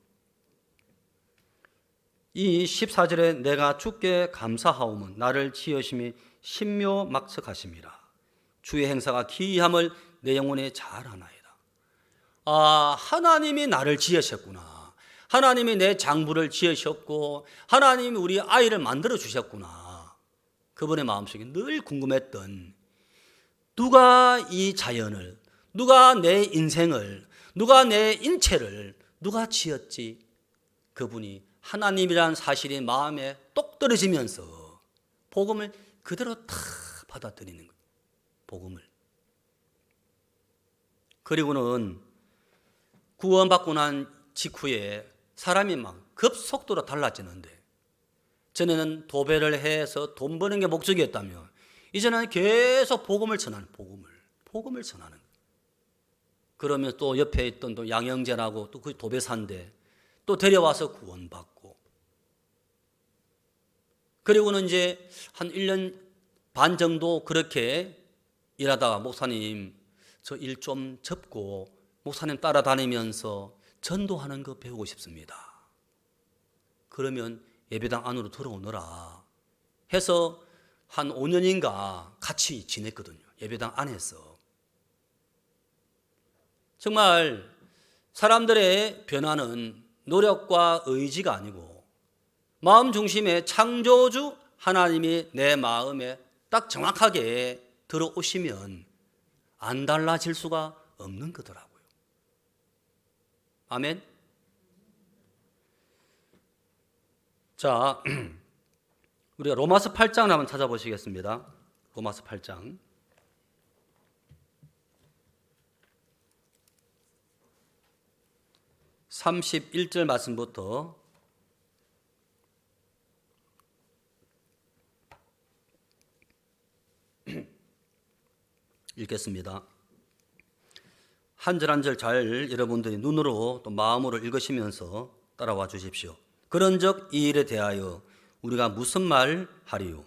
이 14절에 내가 주께 감사하오면 나를 지으심이 신묘막척하심이라. 주의 행사가 기이함을 내 영혼에 잘 아나이다. 하나님이 나를 지으셨구나. 하나님이 내 장부를 지으셨고 하나님이 우리 아이를 만들어 주셨구나. 그분의 마음속에 늘 궁금했던, 누가 이 자연을, 누가 내 인생을, 누가 내 인체를 누가 지었지? 그분이 하나님이라는 사실이 마음에 똑 떨어지면서 복음을 그대로 다 받아들이는 거예요. 복음을. 그리고는 구원받고 난 직후에 사람이 막 급속도로 달라지는데, 전에는 도배를 해서 돈 버는 게 목적이었다면 이제는 계속 복음을 전하는, 복음을 전하는 거예요. 그러면 또 옆에 있던 또 양형제라고 또 그 도배사인데 또 데려와서 구원받고, 그리고는 이제 한 1년 반 정도 그렇게 일하다가 목사님 저 일 좀 접고 목사님 따라다니면서 전도하는 거 배우고 싶습니다. 그러면 예배당 안으로 들어오너라 해서 한 5년인가 같이 지냈거든요. 예배당 안에서. 정말 사람들의 변화는 노력과 의지가 아니고 마음 중심에 창조주 하나님이 내 마음에 딱 정확하게 들어오시면 안 달라질 수가 없는 거더라고요. 아멘. 자, 우리가 로마서 8장을 한번 찾아보시겠습니다. 로마서 8장. (31절) 말씀부터 읽겠습니다. 한 절 한 절 잘 여러분들이 눈으로 또 마음으로 읽으시면서 따라와 주십시오. 그런즉 이 일에 대하여 우리가 무슨 말 하리요?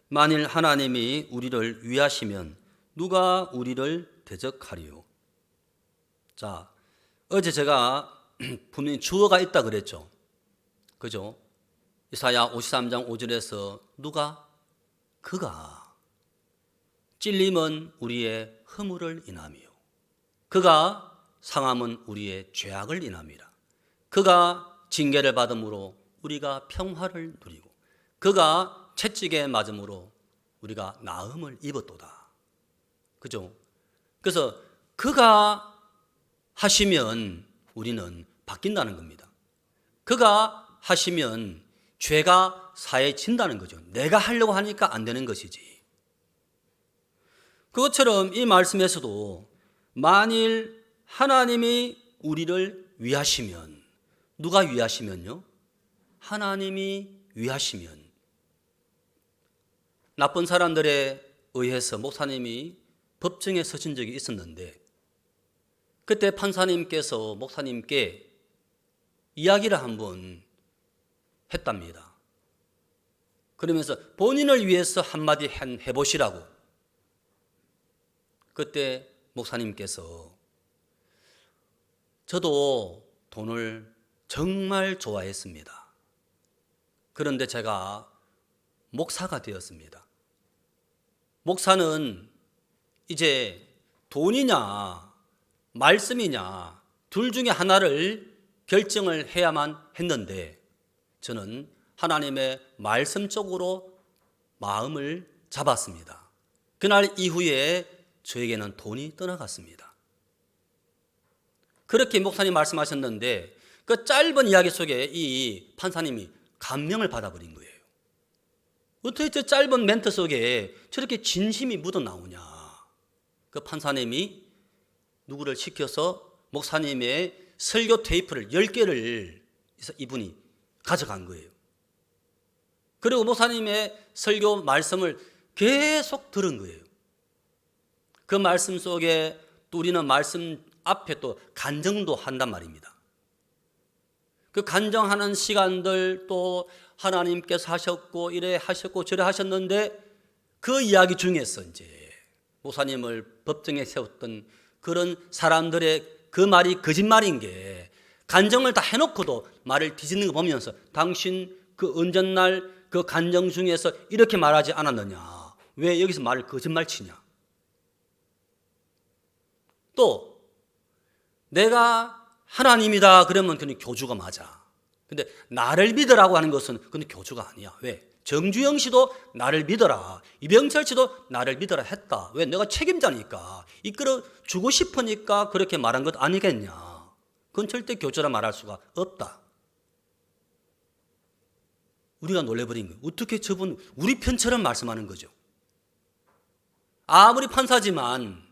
만일 하나님이 우리를 위하시면 누가 우리를 대적하리요? 자, 어제 제가 분명히 주어가 있다 그랬죠. 그죠? 이사야 53장 5절에서 누가? 그가 찔림은 우리의 허물을 인함이요 그가 상함은 우리의 죄악을 인함이라. 그가 징계를 받음으로 우리가 평화를 누리고 그가 채찍에 맞음으로 우리가 나음을 입었도다. 그죠? 그래서 그가 하시면 우리는 바뀐다는 겁니다. 그가 하시면 죄가 사해진다는 거죠. 내가 하려고 하니까 안 되는 것이지. 그것처럼 이 말씀에서도 만일 하나님이 우리를 위하시면, 누가 위하시면요? 하나님이 위하시면, 나쁜 사람들에 의해서 목사님이 법정에 서신 적이 있었는데 그때 판사님께서 목사님께 이야기를 한번 했답니다. 그러면서 본인을 위해서 한마디 해보시라고. 그때 목사님께서 저도 돈을 정말 좋아했습니다. 그런데 제가 목사가 되었습니다. 목사는 이제 돈이냐 말씀이냐 둘 중에 하나를 결정을 해야만 했는데 저는 하나님의 말씀 쪽으로 마음을 잡았습니다. 그날 이후에 저에게는 돈이 떠나갔습니다. 그렇게 목사님 말씀하셨는데 그 짧은 이야기 속에 이 판사님이 감명을 받아버린 거예요. 어떻게 저 짧은 멘트 속에 저렇게 진심이 묻어나오냐. 그 판사님이 누구를 시켜서 목사님의 설교 테이프를 10개를 이분이 가져간 거예요. 그리고 목사님의 설교 말씀을 계속 들은 거예요. 그 말씀 속에 또 우리는 말씀 앞에 또 간증도 한단 말입니다. 그 간증하는 시간들 또 하나님께서 하셨고 이래 하셨고 저래 하셨는데 그 이야기 중에서 이제 목사님을 법정에 세웠던 그런 사람들의 그 말이 거짓말인 게 간증을 다 해놓고도 말을 뒤집는 거 보면서 당신 그 언젠날 그 간증 중에서 이렇게 말하지 않았느냐. 왜 여기서 말을 거짓말 치냐. 또 내가 하나님이다 그러면 그는 교주가 맞아. 근데 나를 믿으라고 하는 것은 그는 교주가 아니야. 왜? 정주영 씨도 나를 믿어라. 이병철 씨도 나를 믿어라 했다. 왜? 내가 책임자니까. 이끌어 주고 싶으니까 그렇게 말한 것 아니겠냐. 그건 절대 교주라 말할 수가 없다. 우리가 놀래버린 거예요. 어떻게 저분 우리 편처럼 말씀하는 거죠. 아무리 판사지만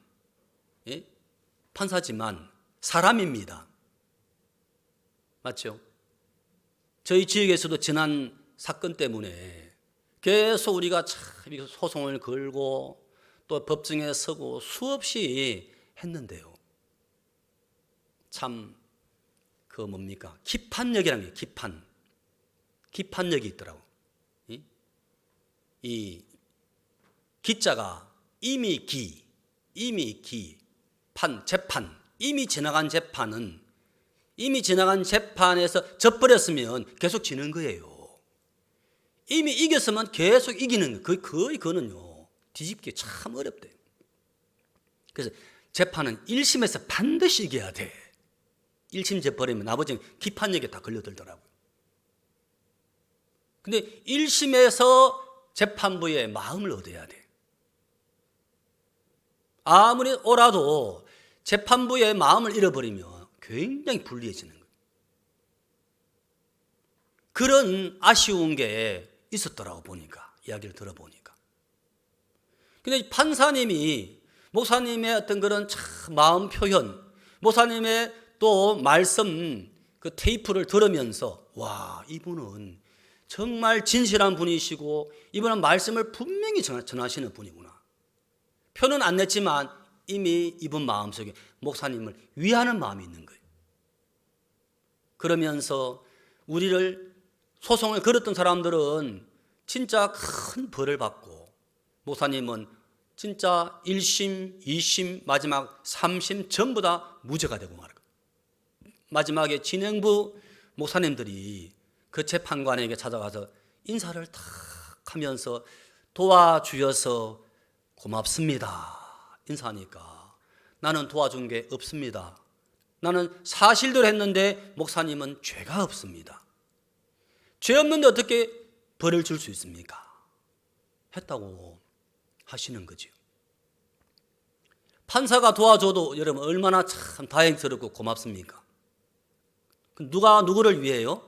사람입니다. 맞죠? 저희 지역에서도 지난 사건 때문에 계속 우리가 참 소송을 걸고 또 법정에 서고 수없이 했는데요. 참 그 뭡니까? 기판력이라는 게 기판력이 있더라고. 이 기자가 이미 재판, 이미 지나간 재판은 이미 지나간 재판에서 져버렸으면 계속 지는 거예요. 이미 이겼으면 계속 이기는 거예요. 거의 그거는요. 뒤집기 참 어렵대요. 그래서 재판은 1심에서 반드시 이겨야 돼. 1심 져버리면 나머지는 기판력에 다 걸려들더라고요. 근데 1심에서 재판부의 마음을 얻어야 돼. 아무리 옳아도 재판부의 마음을 잃어버리면 굉장히 불리해지는 거예요. 그런 아쉬운 게 있었더라고 보니까, 이야기를 들어보니까. 근데 판사님이 목사님의 어떤 그런 참 마음 표현, 목사님의 또 말씀 그 테이프를 들으면서 와, 이분은 정말 진실한 분이시고 이분은 말씀을 분명히 전하시는 분이구나. 표는 안 냈지만 이미 이분 마음속에 목사님을 위하는 마음이 있는 거예요. 그러면서 우리를 소송을 걸었던 사람들은 진짜 큰 벌을 받고, 목사님은 진짜 1심, 2심, 마지막 3심 전부 다 무죄가 되고 말고, 마지막에 진행부 목사님들이 그 재판관에게 찾아가서 인사를 탁 하면서 도와주셔서 고맙습니다 인사하니까, 나는 도와준 게 없습니다. 나는 사실대로 했는데 목사님은 죄가 없습니다. 죄 없는데 어떻게 벌을 줄 수 있습니까? 했다고 하시는 거죠. 판사가 도와줘도 여러분 얼마나 참 다행스럽고 고맙습니까? 누가 누구를 위해요?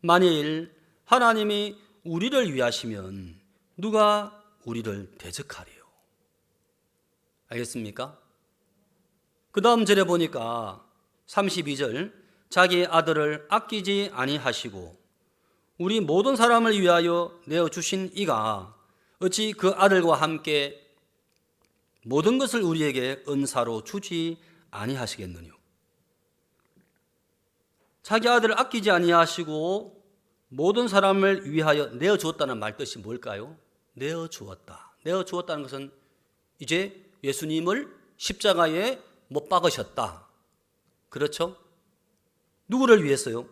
만일 하나님이 우리를 위하시면 누가 우리를 대적하래요? 알겠습니까? 그 다음 절에 보니까 32절, 자기 아들을 아끼지 아니하시고 우리 모든 사람을 위하여 내어주신 이가 어찌 그 아들과 함께 모든 것을 우리에게 은사로 주지 아니하시겠느냐. 자기 아들을 아끼지 아니하시고 모든 사람을 위하여 내어주었다는 말 뜻이 뭘까요? 내어주었다. 내어주었다는 것은 이제 예수님을 십자가에 못 박으셨다. 그렇죠? 누구를 위해서요?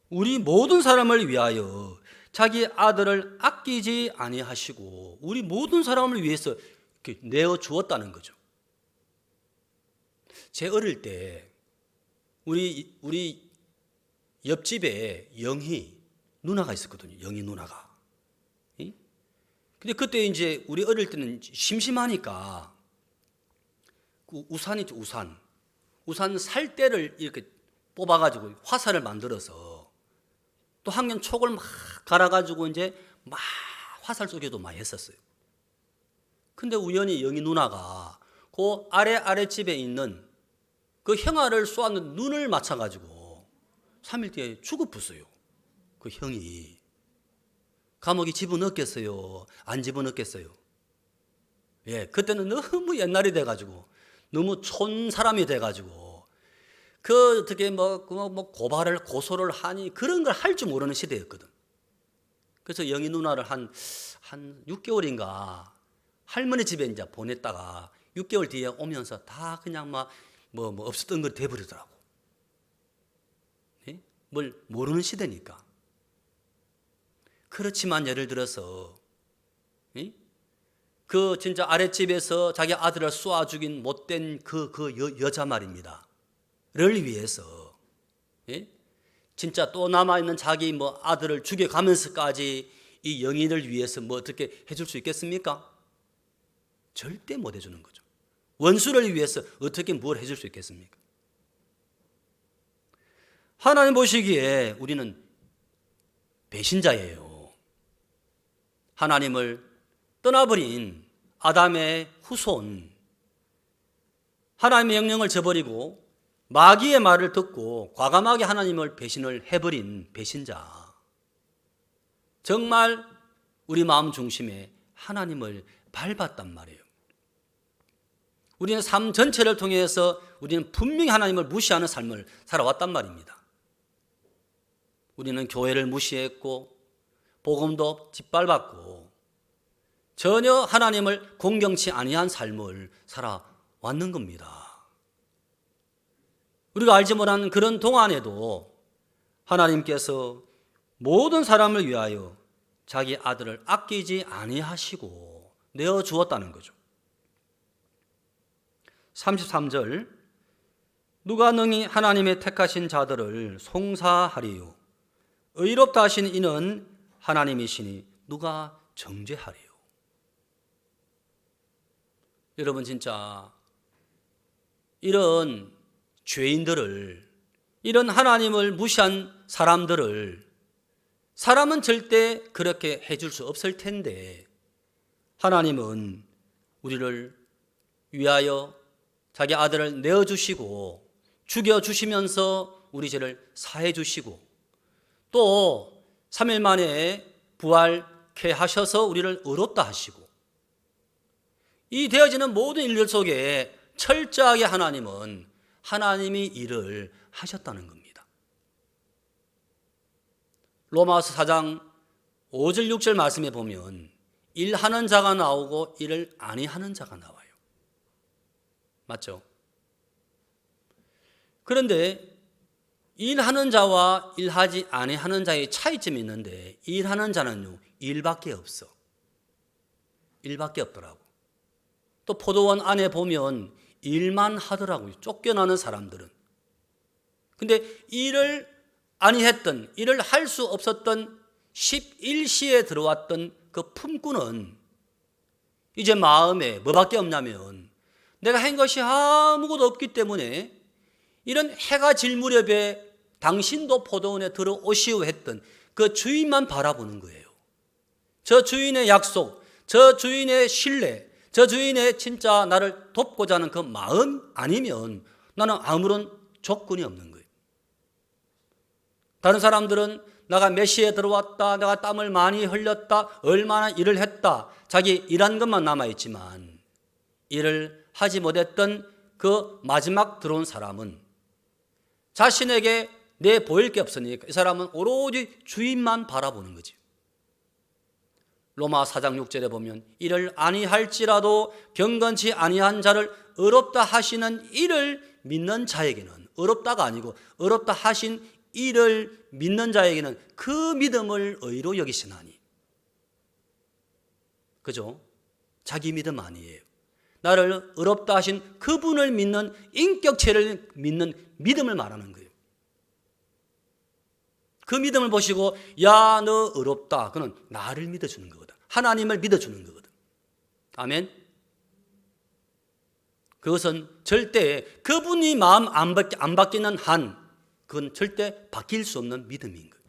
우리 모든 사람을 위하여 자기 아들을 아끼지 아니하시고 우리 모든 사람을 위해서 이렇게 내어주었다는 거죠. 제 어릴 때 우리 옆집에 영희 누나가 있었거든요. 영희 누나가. 근데 그때 이제 우리 어릴 때는 심심하니까 우산이죠, 우산 살대를 이렇게 뽑아가지고 화살을 만들어서 또 한경 촉을 막 갈아가지고 이제 막 화살 쏘기도 많이 했었어요. 근데 우연히 영희 누나가 그 아랫집에 있는 그 형아를 쏘았는 눈을 맞춰가지고 3일 뒤에 죽어붙어요. 그 형이. 감옥에 집어넣겠어요? 안 집어넣겠어요? 예, 그때는 너무 옛날이 돼가지고 너무 촌 사람이 돼가지고 그 어떻게 뭐 고소를 하니 그런 걸 할 줄 모르는 시대였거든. 그래서 영희 누나를 한 6개월인가 할머니 집에 이제 보냈다가 6개월 뒤에 오면서 다 그냥 뭐 없었던 걸 돼버리더라고. 예? 뭘 모르는 시대니까. 그렇지만 예를 들어서 그 진짜 아랫집에서 자기 아들을 쏘아 죽인 못된 그 여자 말입니다. 를 위해서 진짜 또 남아있는 자기 아들을 죽여가면서까지 이 영인을 위해서 어떻게 해줄 수 있겠습니까? 절대 못 해주는 거죠. 원수를 위해서 어떻게 뭘 해줄 수 있겠습니까? 하나님 보시기에 우리는 배신자예요. 하나님을 떠나버린 아담의 후손, 하나님의 명령을 저버리고 마귀의 말을 듣고 과감하게 하나님을 배신을 해버린 배신자. 정말 우리 마음 중심에 하나님을 밟았단 말이에요. 우리는 삶 전체를 통해서 우리는 분명히 하나님을 무시하는 삶을 살아왔단 말입니다. 우리는 교회를 무시했고 복음도 짓밟았고 전혀 하나님을 공경치 아니한 삶을 살아왔는 겁니다. 우리가 알지 못하는 그런 동안에도 하나님께서 모든 사람을 위하여 자기 아들을 아끼지 아니하시고 내어주었다는 거죠. 33절, 누가 능히 하나님의 택하신 자들을 송사하리요 의롭다 하신 이는 하나님이시니 누가 정죄하리요. 여러분 진짜 이런 죄인들을, 이런 하나님을 무시한 사람들을 사람은 절대 그렇게 해줄 수 없을 텐데 하나님은 우리를 위하여 자기 아들을 내어주시고 죽여주시면서 우리 죄를 사해 주시고 또 3일 만에 부활 되게 하셔서 우리를 의롭다 하시고, 이 되어지는 모든 일들 속에 철저하게 하나님은 하나님이 일을 하셨다는 겁니다. 로마서 4장 5절 6절 말씀에 보면 일하는 자가 나오고 일을 아니하는 자가 나와요. 맞죠? 그런데 일하는 자와 일하지 아니하는 자의 차이점이 있는데, 일하는 자는요, 일밖에 없어. 일밖에 없더라고. 또 포도원 안에 보면 일만 하더라고요. 쫓겨나는 사람들은. 근데 일을 아니했던, 일을 할 수 없었던 11시에 들어왔던 그 품꾼은 이제 마음에 뭐밖에 없냐면, 내가 한 것이 아무것도 없기 때문에 이런 해가 질 무렵에 당신도 포도원에 들어오시오 했던 그 주인만 바라보는 거예요. 저 주인의 약속, 저 주인의 신뢰, 저 주인의 진짜 나를 돕고자 하는 그 마음 아니면 나는 아무런 조건이 없는 거예요. 다른 사람들은 내가 몇 시에 들어왔다, 내가 땀을 많이 흘렸다, 얼마나 일을 했다, 자기 일한 것만 남아있지만 일을 하지 못했던 그 마지막 들어온 사람은 자신에게 내 보일 게 없으니까 이 사람은 오로지 주인만 바라보는 거지. 로마 4장 6절에 보면 이를 아니할지라도 경건치 아니한 자를 의롭다 하시는 이를 믿는 자에게는, 의롭다가 아니고 의롭다 하신 이를 믿는 자에게는 그 믿음을 의로 여기시나니. 그죠? 자기 믿음 아니에요. 나를 의롭다 하신 그분을 믿는, 인격체를 믿는 믿음을 말하는 거예요. 그 믿음을 보시고 야, 너 의롭다. 그는 나를 믿어주는 거거든. 하나님을 믿어주는 거거든. 아멘. 그것은 절대 그분이 마음 안 바뀌는 한 그건 절대 바뀔 수 없는 믿음인 거예요.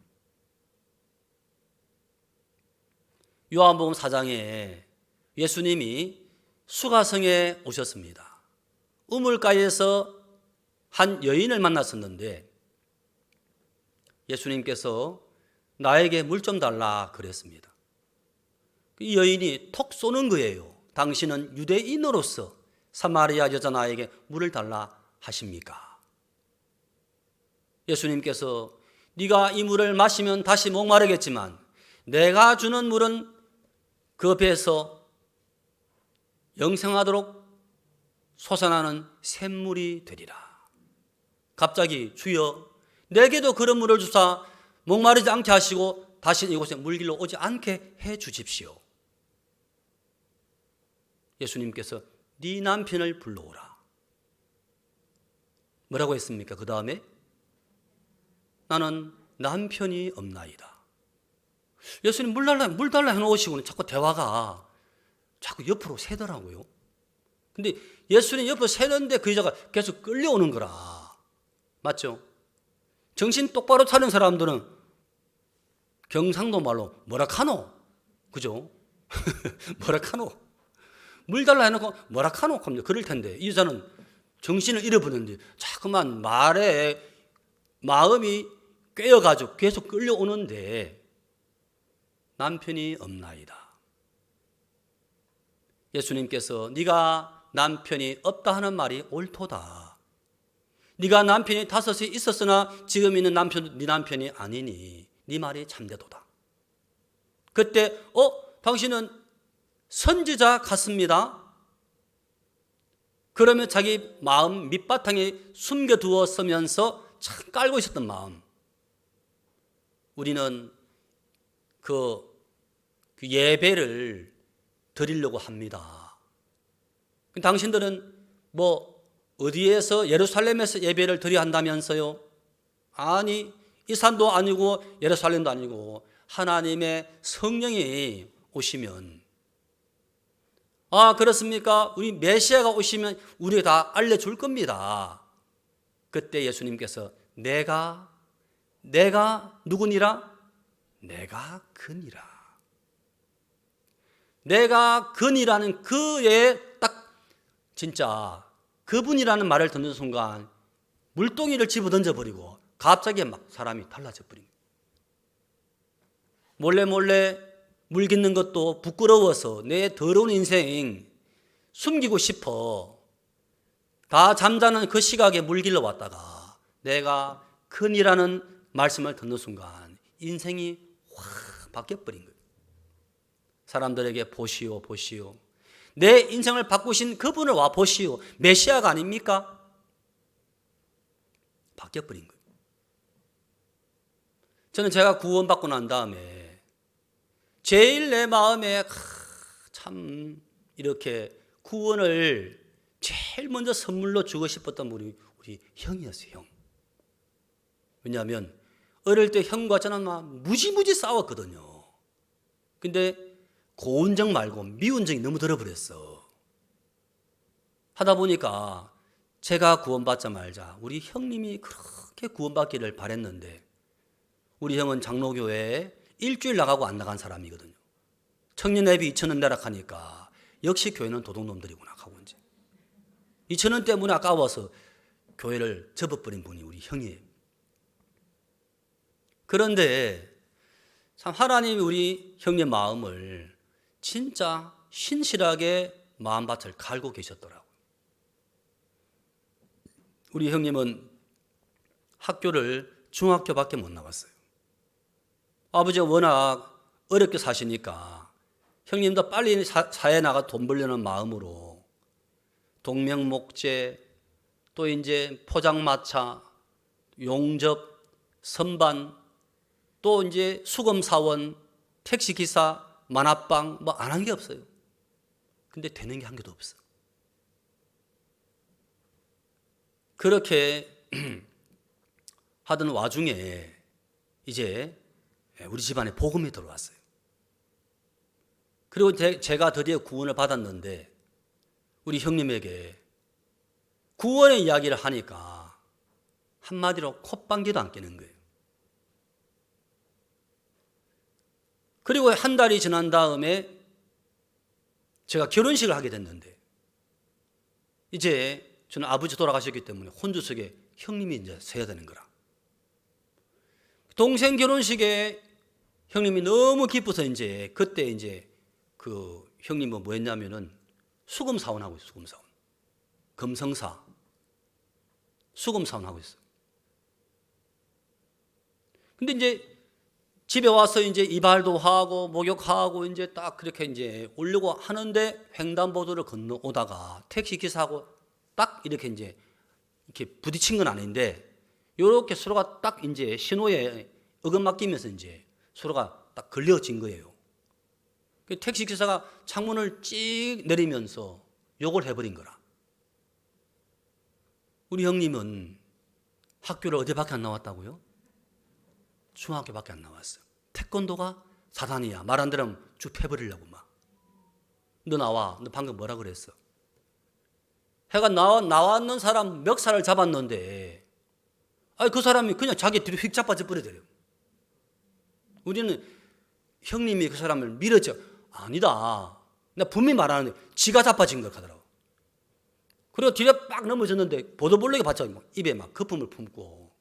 요한복음 4장에 예수님이 수가성에 오셨습니다. 우물가에서 한 여인을 만났었는데 예수님께서 나에게 물 좀 달라 그랬습니다. 이 여인이 톡 쏘는 거예요. 당신은 유대인으로서 사마리아 여자 나에게 물을 달라 하십니까? 예수님께서 네가 이 물을 마시면 다시 목마르겠지만 내가 주는 물은 그 배에서 영생하도록 솟아나는 샘물이 되리라. 갑자기 주여 내게도 그런 물을 주사 목마르지 않게 하시고 다시 이곳에 물길로 오지 않게 해 주십시오. 예수님께서 네 남편을 불러오라. 뭐라고 했습니까? 그 다음에 나는 남편이 없나이다. 예수님 물 달라 해놓으시고는 자꾸 대화가 자꾸 옆으로 새더라고요. 근데 예수님 옆으로 새는데 그 여자가 계속 끌려오는 거라. 맞죠? 정신 똑바로 차린 사람들은 경상도 말로 뭐라카노? 그죠? 뭐라카노? 물 달라 해놓고 뭐라카노? 하면 그럴 텐데 이 여자는 정신을 잃어버렸는데 자꾸만 말에 마음이 꿰어가지고 계속 끌려오는데 남편이 없나이다. 예수님께서 네가 남편이 없다 하는 말이 옳도다. 네가 남편이 5이 있었으나 지금 있는 남편도 네 남편이 아니니 네 말이 참되도다. 그때 당신은 선지자 같습니다. 그러면 자기 마음 밑바탕에 숨겨두었으면서 참 깔고 있었던 마음, 우리는 그 예배를 드리려고 합니다. 당신들은 어디에서 예루살렘에서 예배를 드려야 한다면서요? 아니, 이 산도 아니고 예루살렘도 아니고 하나님의 성령이 오시면, 그렇습니까? 우리 메시아가 오시면 우리가 다 알려줄 겁니다. 그때 예수님께서 내가 누구니라? 내가 그니라. 내가 그니라는 그의 딱 진짜 그분이라는 말을 듣는 순간 물동이를 집어던져버리고 갑자기 막 사람이 달라져 버린 거예요. 몰래 물 깃는 것도 부끄러워서 내 더러운 인생 숨기고 싶어. 다 잠자는 그 시각에 물 길러 왔다가 내가 큰이라는 말씀을 듣는 순간 인생이 확 바뀌어버린 거예요. 사람들에게 보시오 보시오. 내 인생을 바꾸신 그분을 와 보시오. 메시아가 아닙니까? 바뀌어버린 거예요. 저는 제가 구원받고 난 다음에 제일 내 마음에 참 이렇게 구원을 제일 먼저 선물로 주고 싶었던 우리 형이었어요. 형. 왜냐하면 어릴 때 형과 저는 막 무지무지 싸웠거든요. 근데 고운 정 말고 미운 정이 너무 들어버렸어. 하다 보니까 제가 구원받자 말자 우리 형님이 그렇게 구원받기를 바랬는데, 우리 형은 장로교회에 일주일 나가고 안 나간 사람이거든요. 청년회비 2,000원 내라 하니까 역시 교회는 도둑놈들이구나 하고 이제 2,000원 때문에 아까워서 교회를 접어버린 분이 우리 형이에요. 그런데 참 하나님이 우리 형의 마음을 진짜 신실하게 마음밭을 갈고 계셨더라고요. 우리 형님은 학교를 중학교밖에 못 나왔어요. 아버지가 워낙 어렵게 사시니까 형님도 빨리 사회에 나가 돈 벌려는 마음으로 동명목재, 또 이제 포장마차, 용접, 선반, 또 이제 수검사원, 택시기사, 만화방 뭐 안 한 게 없어요. 근데 되는 게 한 개도 없어. 그렇게 하던 와중에 이제 우리 집안에 복음이 들어왔어요. 그리고 제가 드디어 구원을 받았는데 우리 형님에게 구원의 이야기를 하니까 한마디로 콧방귀도 안 끼는 거예요. 그리고 한 달이 지난 다음에 제가 결혼식을 하게 됐는데, 이제 저는 아버지 돌아가셨기 때문에 혼주석에 형님이 이제 서야 되는 거라. 동생 결혼식에 형님이 너무 기뻐서 이제 그때 이제 그 형님은 뭐 했냐면은 수금사원 하고 있어요. 수금사원. 금성사. 수금사원 하고 있어요. 근데 이제 집에 와서 이제 이발도 하고 목욕하고 이제 딱 그렇게 이제 오려고 하는데 횡단보도를 건너오다가 택시 기사하고 딱 이렇게 이제 이렇게 부딪힌 건 아닌데 이렇게 서로가 딱 이제 신호에 어긋맞기면서 이제 서로가 딱 걸려진 거예요. 택시 기사가 창문을 찍 내리면서 욕을 해버린 거라. 우리 형님은 학교를 어디밖에 안 나왔다고요? 중학교밖에 안 나왔어요. 태권도가 사단이야. 말 안 들으면 쭉 패버리려고 막. 너 나와. 너 방금 뭐라 그랬어? 해가 나왔는 사람 멱살을 잡았는데, 아니 그 사람이 그냥 자기 뒤로 휙 자빠져 버리더래요. 우리는 형님이 그 사람을 밀었죠. 아니다. 나 분명히 말하는데 지가 자빠진 걸 하더라고. 그리고 뒤로 빡 넘어졌는데 보도블록에 받쳐 입에 막 거품을 품고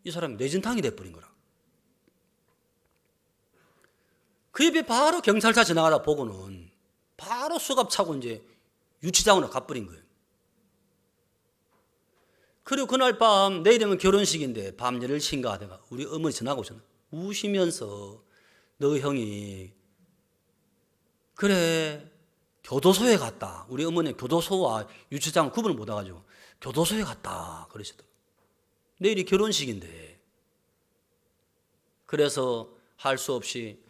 이 사람이 뇌진탕이 돼버린 거라. 그 옆에 바로 경찰차 지나가다 보고는 바로 수갑 차고 이제 유치장으로 가버린 거예요. 그리고 그날 밤 내일이면 결혼식인데 밤 10시인가 하다가 우리 어머니 전화가 오셨나 우시면서 너 형이 그래 교도소에 갔다. 우리 어머니는 교도소와 유치장 구분을 못해가지고 교도소에 갔다 그러시더라고요. 내일이 결혼식인데. 그래서 할 수 없이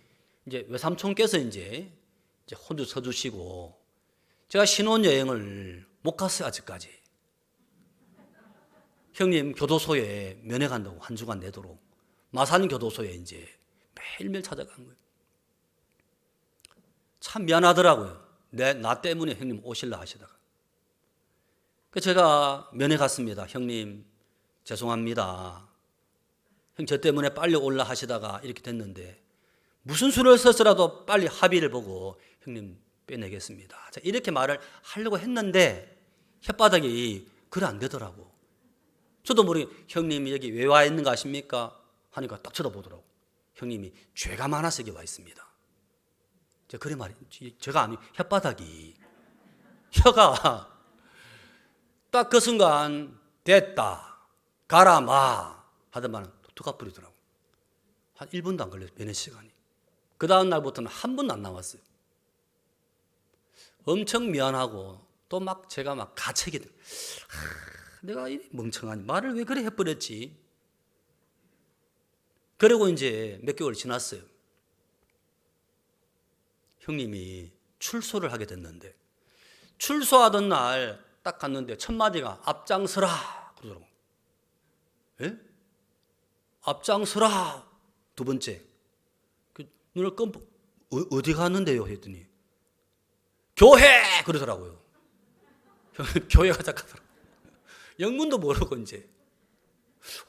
이제 외삼촌께서 이제 혼자 서주시고 제가 신혼여행을 못 갔어요. 아직까지. 형님 교도소에 면회 간다고 한 주간 내도록 마산 교도소에 이제 매일매일 찾아간 거예요. 참 미안하더라고요. 나 때문에 형님 오실라 하시다가. 그래서 제가 면회 갔습니다. 형님 죄송합니다. 형 저 때문에 빨리 올라 하시다가 이렇게 됐는데 무슨 수를 써서라도 빨리 합의를 보고 형님 빼내겠습니다. 자, 이렇게 말을 하려고 했는데 혓바닥이 그래 안 되더라고. 저도 모르게 형님이 여기 왜 와 있는 거 아십니까? 하니까 딱 쳐다보더라고. 형님이 죄가 많아서 여기 와 있습니다. 그래 말이 제가 아니 혓바닥이 혀가 딱 그 순간 됐다 가라 마 하더만 툭 가버리더라고. 한 1분도 안 걸렸어요. 면회 시간이. 그 다음 날부터는 한 번도 안 나왔어요. 엄청 미안하고 또 막 제가 막 가책이 돼. 내가 이 멍청하니 말을 왜 그래 해버렸지. 그리고 이제 몇 개월 지났어요. 형님이 출소를 하게 됐는데 출소하던 날 딱 갔는데 첫 마디가 앞장서라 그러더라고. 예? 앞장서라. 두 번째 그 눈을 끔뻑 어디 갔는데요 했더니 교회 그러더라고요. 교회 가자 하더라고. 영문도 모르고 이제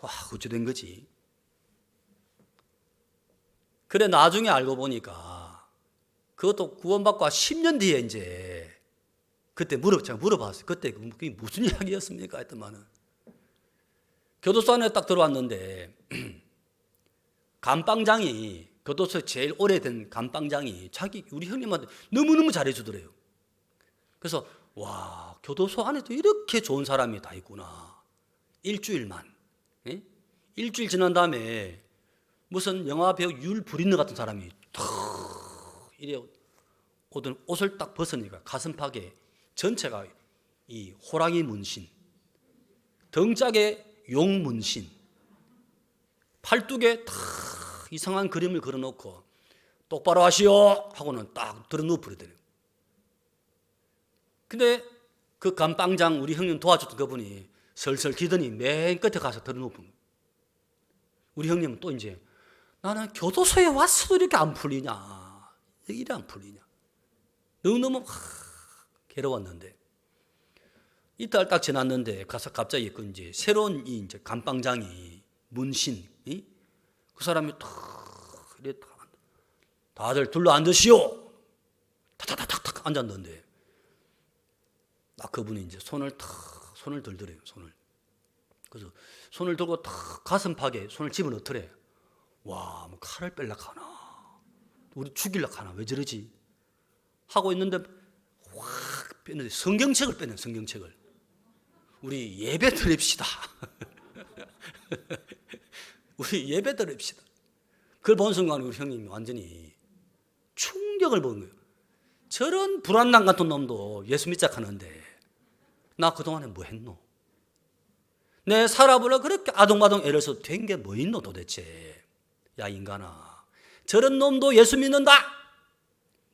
와 어찌 된 거지. 그래 나중에 알고 보니까 그것도 구원받고 10년 뒤에 이제 그때 제가 물어봤어요. 그때 그게 무슨 이야기였습니까? 했더만은 교도소 안에 딱 들어왔는데 감방장이 교도소에 제일 오래된 감방장이 우리 형님한테 너무너무 잘해주더래요. 그래서 와 교도소 안에도 이렇게 좋은 사람이 다 있구나. 일주일만 예? 일주일 지난 다음에 무슨 영화 배우 율 브린너 같은 사람이 탁 이래 옷을 딱 벗으니까 가슴팍에 전체가 이 호랑이 문신, 등짝에 용 문신, 팔뚝에 탁 이상한 그림을 그려놓고 똑바로 하시오 하고는 딱 들어 누워버리더래요. 근데 그 감방장 우리 형님 도와줬던 그분이 설설 기더니 맨 끝에 가서 들어 누워본 거예요. 우리 형님은 또 이제 나는 교도소에 왔어도 이렇게 안 풀리냐, 이래 안 풀리냐. 너무너무 괴로웠는데 이틀 딱 지났는데 가서 갑자기 그 이제 새로운 이제 감방장이 문신, 그 사람이 탁 이래 다들 둘러 앉으시오. 탁탁탁탁 앉았는데 딱 그분이 이제 손을 들더래요. 그래서 손을 들고 탁 가슴팍에 손을 집어넣더래. 와, 뭐 칼을 뺄라 하나, 우리 죽일라 하나, 왜 저러지? 하고 있는데 확 빼는데 성경책을 빼는 성경책을. 우리 예배 드립시다. 우리 예배 드립시다. 그걸 본 순간 우리 형님이 완전히 충격을 받은 거예요. 저런 불안당 같은 놈도 예수 믿자 하는데 나 그동안에 뭐 했노? 내 살아보려 그렇게 아동바동 애를 써도 된 게 뭐 있노 도대체. 야 인간아, 저런 놈도 예수 믿는다.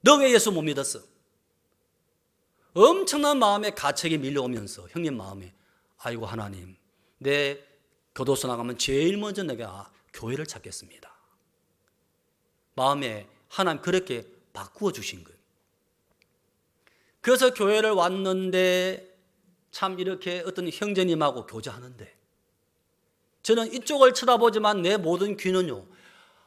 너 왜 예수 못 믿었어? 엄청난 마음에 가책이 밀려오면서 형님 마음에 아이고 하나님, 내 교도소 나가면 제일 먼저 내가 교회를 찾겠습니다. 마음에 하나님 그렇게 바꾸어 주신 거예요. 그래서 교회를 왔는데 참 이렇게 어떤 형제님하고 교제하는데 저는 이쪽을 쳐다보지만 내 모든 귀는요,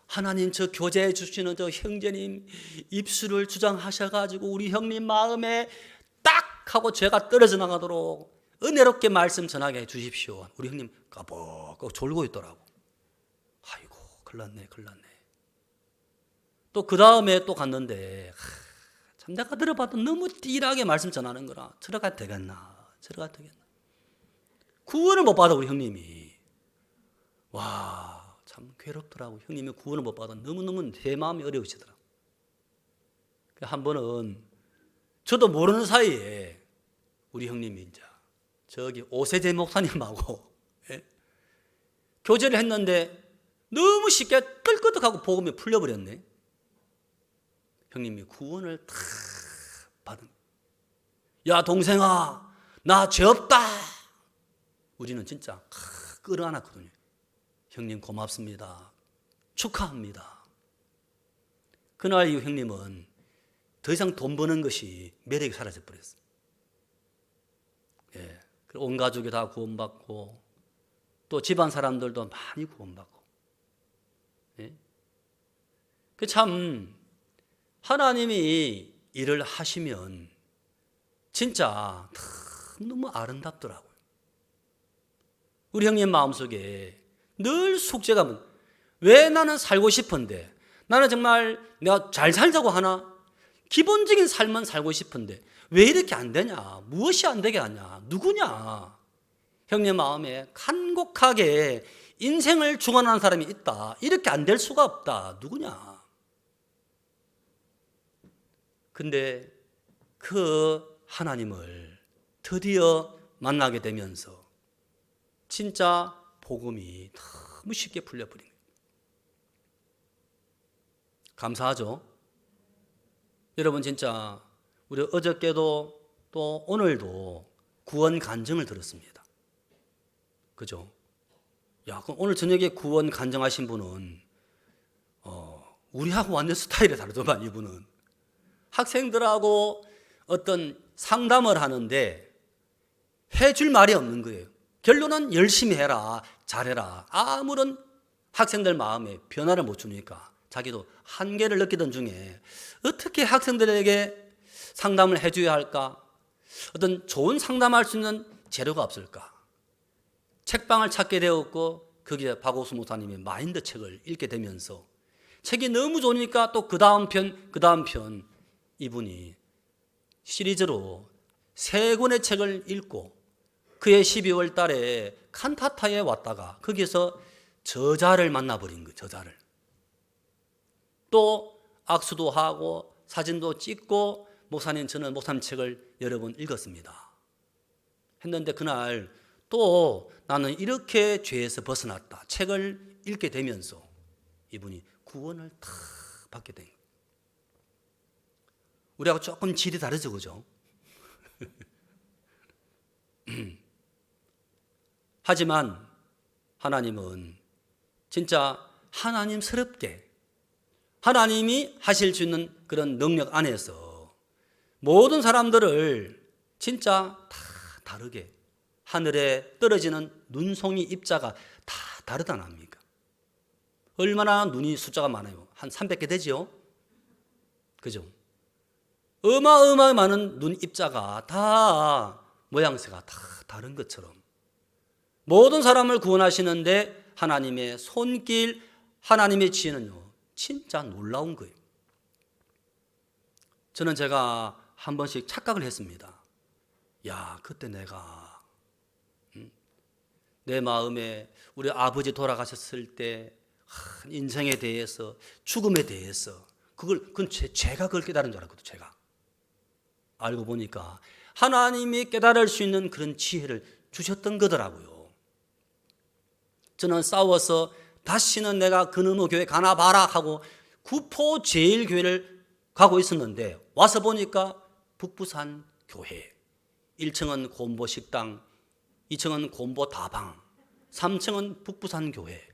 하나님 저 교제해 주시는 저 형제님 입술을 주장하셔가지고 우리 형님 마음에 딱 하고 죄가 떨어져 나가도록 은혜롭게 말씀 전하게 해 주십시오. 우리 형님 까벅 졸고 있더라고. 아이고 큰일 났네. 또 그 다음에 또 갔는데 참 내가 들어봐도 너무 띠하게 말씀 전하는 거라 들어가도 되겠나. 구원을 못 받아 우리 형님이. 와 참 괴롭더라고. 형님이 구원을 못 받아 너무너무 제 마음이 어려우시더라고. 한 번은 저도 모르는 사이에 우리 형님이 이제 저기 오세재 목사님하고 교제를 했는데 너무 쉽게 끌끄덕하고 복음이 풀려버렸네. 형님이 구원을 다 받은. 야 동생아, 나 죄 없다. 우리는 진짜 끌어안았거든요. 형님 고맙습니다. 축하합니다. 그날 이후 형님은 더 이상 돈 버는 것이 매력이 사라져버렸어요. 예, 온 가족이 다 구원받고 또 집안 사람들도 많이 구원받고. 예? 그 참 하나님이 일을 하시면 진짜 너무 아름답더라고요. 우리 형님 마음속에 늘 숙제가 왜 나는 살고 싶은데 나는 정말 내가 잘 살자고 하나? 기본적인 삶은 살고 싶은데 왜 이렇게 안 되냐? 무엇이 안 되게 하냐? 누구냐? 형님 마음에 간곡하게 인생을 중언하는 사람이 있다. 이렇게 안 될 수가 없다. 누구냐? 근데 그 하나님을 드디어 만나게 되면서 진짜 복음이 너무 쉽게 풀려버린 거예요. 감사하죠? 여러분 진짜 우리 어저께도 또 오늘도 구원 간증을 들었습니다. 그죠? 야, 그럼 오늘 저녁에 구원 간증하신 분은 우리하고 완전 스타일이 다르더만. 이분은 학생들하고 어떤 상담을 하는데 해줄 말이 없는 거예요. 결론은 열심히 해라, 잘해라. 아무런 학생들 마음에 변화를 못 주니까 자기도 한계를 느끼던 중에 어떻게 학생들에게 상담을 해줘야 할까? 어떤 좋은 상담할 수 있는 재료가 없을까? 책방을 찾게 되었고 거기에 박옥수 목사님의 마인드 책을 읽게 되면서 책이 너무 좋으니까 또 그 다음 편 이분이 시리즈로 3권의 책을 읽고 그해 12월 달에 칸타타에 왔다가 거기서 저자를 만나버린 거예요. 저자를. 또 악수도 하고 사진도 찍고 목사님 저는 목사님 책을 여러 번 읽었습니다. 했는데 그날 또 나는 이렇게 죄에서 벗어났다. 책을 읽게 되면서 이분이 구원을 탁 받게 된 거예요. 우리하고 조금 질이 다르죠, 그죠? 하지만 하나님은 진짜 하나님스럽게 하나님이 하실 수 있는 그런 능력 안에서 모든 사람들을 진짜 다 다르게 하늘에 떨어지는 눈송이 입자가 다 다르다 납니까? 얼마나 눈이 숫자가 많아요? 한 300개 되지요? 그죠? 어마어마하게 많은 눈 입자가 다 모양새가 다 다른 것처럼 모든 사람을 구원하시는데 하나님의 손길, 하나님의 지혜는요 진짜 놀라운 거예요. 저는 제가 한 번씩 착각을 했습니다. 야, 그때 내가 내 마음에 우리 아버지 돌아가셨을 때 인생에 대해서 죽음에 대해서 그건 제가 그걸 깨달은 줄 알았거든요. 제가 알고 보니까 하나님이 깨달을 수 있는 그런 지혜를 주셨던 거더라고요. 저는 싸워서 다시는 내가 그놈의 교회 가나 봐라 하고 구포 제일교회를 가고 있었는데 와서 보니까 북부산 교회 1층은 곰보식당, 2층은 곰보다방, 3층은 북부산 교회.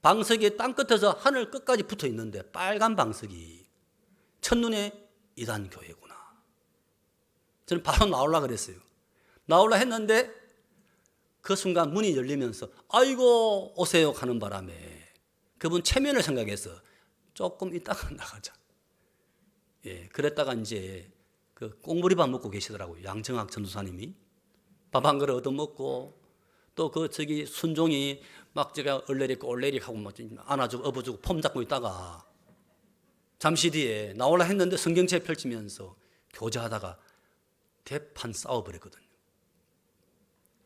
방석이 땅끝에서 하늘 끝까지 붙어 있는데 빨간 방석이 첫눈에 이단 교회구나. 저는 바로 나오려고 그랬어요. 나오려 했는데 그 순간 문이 열리면서 아이고 오세요 하는 바람에 그분 체면을 생각해서 조금 이따가 나가자. 예, 그랬다가 이제 그 꽁무리밥 먹고 계시더라고요. 양정학 전도사님이 밥 한 그릇 얻어먹고 또 그 저기 순종이 막 제가 얼레릭 올레릭 하고 막 안아주고 업어주고 폼 잡고 있다가 잠시 뒤에 나오려 했는데 성경책 펼치면서 교제하다가 대판 싸워버렸거든요.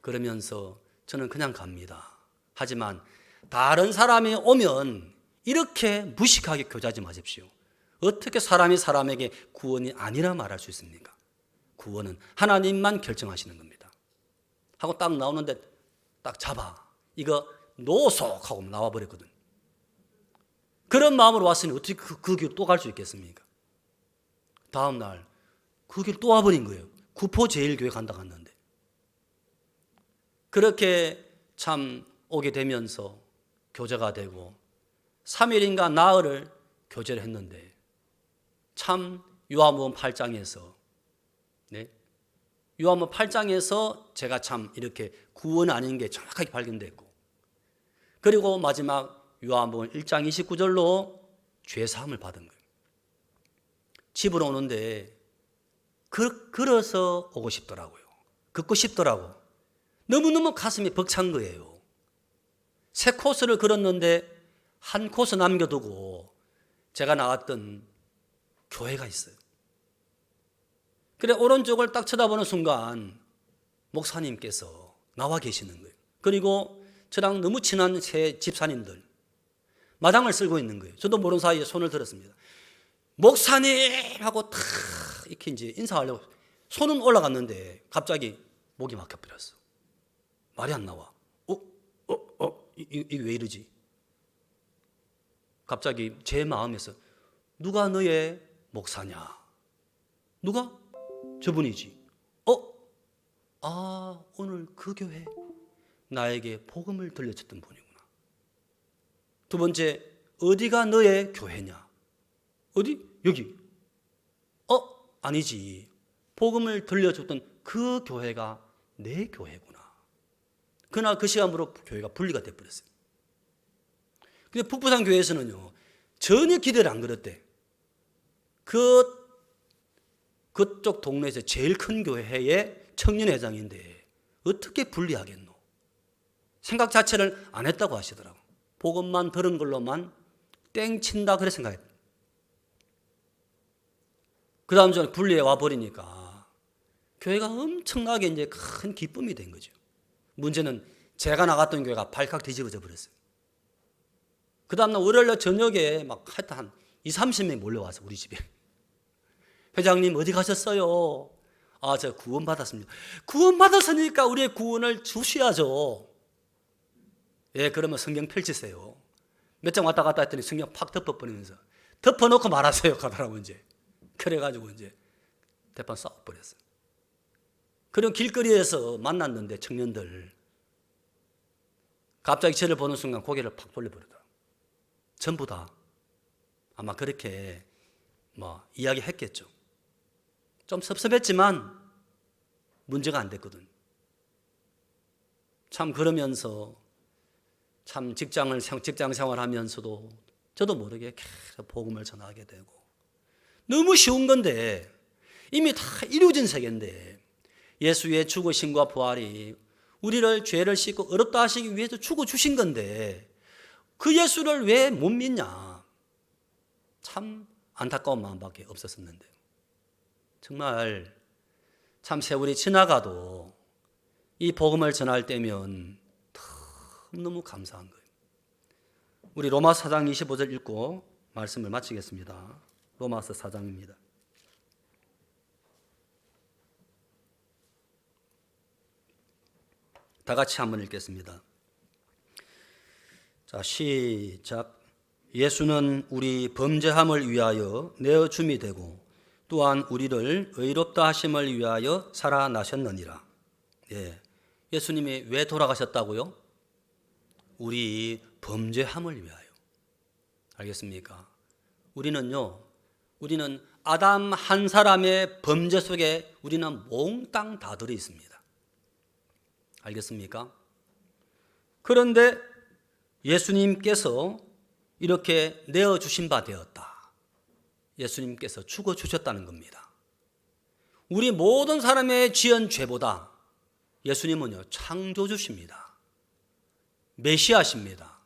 그러면서 저는 그냥 갑니다. 하지만 다른 사람이 오면 이렇게 무식하게 교제하지 마십시오. 어떻게 사람이 사람에게 구원이 아니라 말할 수 있습니까? 구원은 하나님만 결정하시는 겁니다. 하고 딱 나오는데 딱 잡아. 이거 노속 하고 나와버렸거든. 그런 마음으로 왔으니 어떻게 그 길 또 갈 수 있겠습니까? 다음 날 그 길 또 와버린 거예요. 구포제일교회 간다 갔는데. 그렇게 참 오게 되면서 교제가 되고 3일인가 나흘을 교제를 했는데 참 요한복음 8장에서 요한복음 8장에서 제가 참 이렇게 구원 아닌 게 정확하게 발견됐고 그리고 마지막 요한복음 1장 29절로 죄사함을 받은 거예요. 집으로 오는데 걸어서 오고 싶더라고요. 걷고 싶더라고. 너무너무 가슴이 벅찬 거예요. 3코스를 걸었는데 한 코스 남겨두고 제가 나왔던 교회가 있어요. 그래 오른쪽을 딱 쳐다보는 순간 목사님께서 나와 계시는 거예요. 그리고 저랑 너무 친한 세 집사님들 마당을 쓸고 있는 거예요. 저도 모르는 사이에 손을 들었습니다. 목사님 하고 탁 이렇게 이제 인사하려고 손은 올라갔는데 갑자기 목이 막혀버렸어. 말이 안 나와. 이게 왜 이러지? 갑자기 제 마음에서 누가 너의 목사냐? 누가? 저분이지. 오늘 그 교회 나에게 복음을 들려줬던 분이구나. 두 번째, 어디가 너의 교회냐? 어디? 여기. 아니지. 복음을 들려줬던 그 교회가 내 교회구나. 그날 그 시간으로 교회가 분리가 돼버렸어요. 근데 북부산 교회에서는요, 전혀 기대를 안 걸었대. 그쪽 동네에서 제일 큰 교회의 청년회장인데 어떻게 분리하겠노? 생각 자체를 안 했다고 하시더라고. 복음만 들은 걸로만 땡친다 그래 생각했다. 그 다음 전에 분리해 와버리니까 교회가 엄청나게 이제 큰 기쁨이 된 거죠. 문제는 제가 나갔던 교회가 발칵 뒤집어져 버렸어요. 그 다음날 월요일 저녁에 막 하여튼 한 20-30명이 몰려와서 우리 집에 회장님 어디 가셨어요? 제가 구원 받았습니다. 구원 받았으니까 우리의 구원을 주셔야죠. 예, 그러면 성경 펼치세요. 몇 장 왔다 갔다 했더니 성경 팍 덮어버리면서 덮어놓고 말하세요 가더라고 이제. 그래가지고 이제 대판 싸워버렸어요. 그럼 길거리에서 만났는데 청년들 갑자기 저를 보는 순간 고개를 팍 돌려버리더라고요. 전부 다 아마 그렇게 이야기했겠죠. 좀 섭섭했지만 문제가 안 됐거든. 참 그러면서 참 직장 생활하면서도 저도 모르게 계속 복음을 전하게 되고 너무 쉬운 건데 이미 다 이루어진 세계인데 예수의 죽으심과 부활이 우리를 죄를 씻고 어렵다 하시기 위해서 죽어주신 건데 그 예수를 왜 못 믿냐? 참 안타까운 마음밖에 없었었는데 정말 참 세월이 지나가도 이 복음을 전할 때면 너무 감사한 거예요. 우리 로마서 4장 25절 읽고 말씀을 마치겠습니다. 로마서 4장입니다. 다 같이 한번 읽겠습니다. 자, 시작. 예수는 우리 범죄함을 위하여 내어줌이 되고 또한 우리를 의롭다 하심을 위하여 살아나셨느니라. 예, 예수님이 왜 돌아가셨다고요? 우리 범죄함을 위하여. 알겠습니까? 우리는 아담 한 사람의 범죄 속에 우리는 몽땅 다 들어 있습니다. 알겠습니까? 그런데 예수님께서 이렇게 내어주신 바 되었다. 예수님께서 죽어주셨다는 겁니다. 우리 모든 사람의 지은 죄보다 예수님은요, 창조주십니다. 메시아십니다.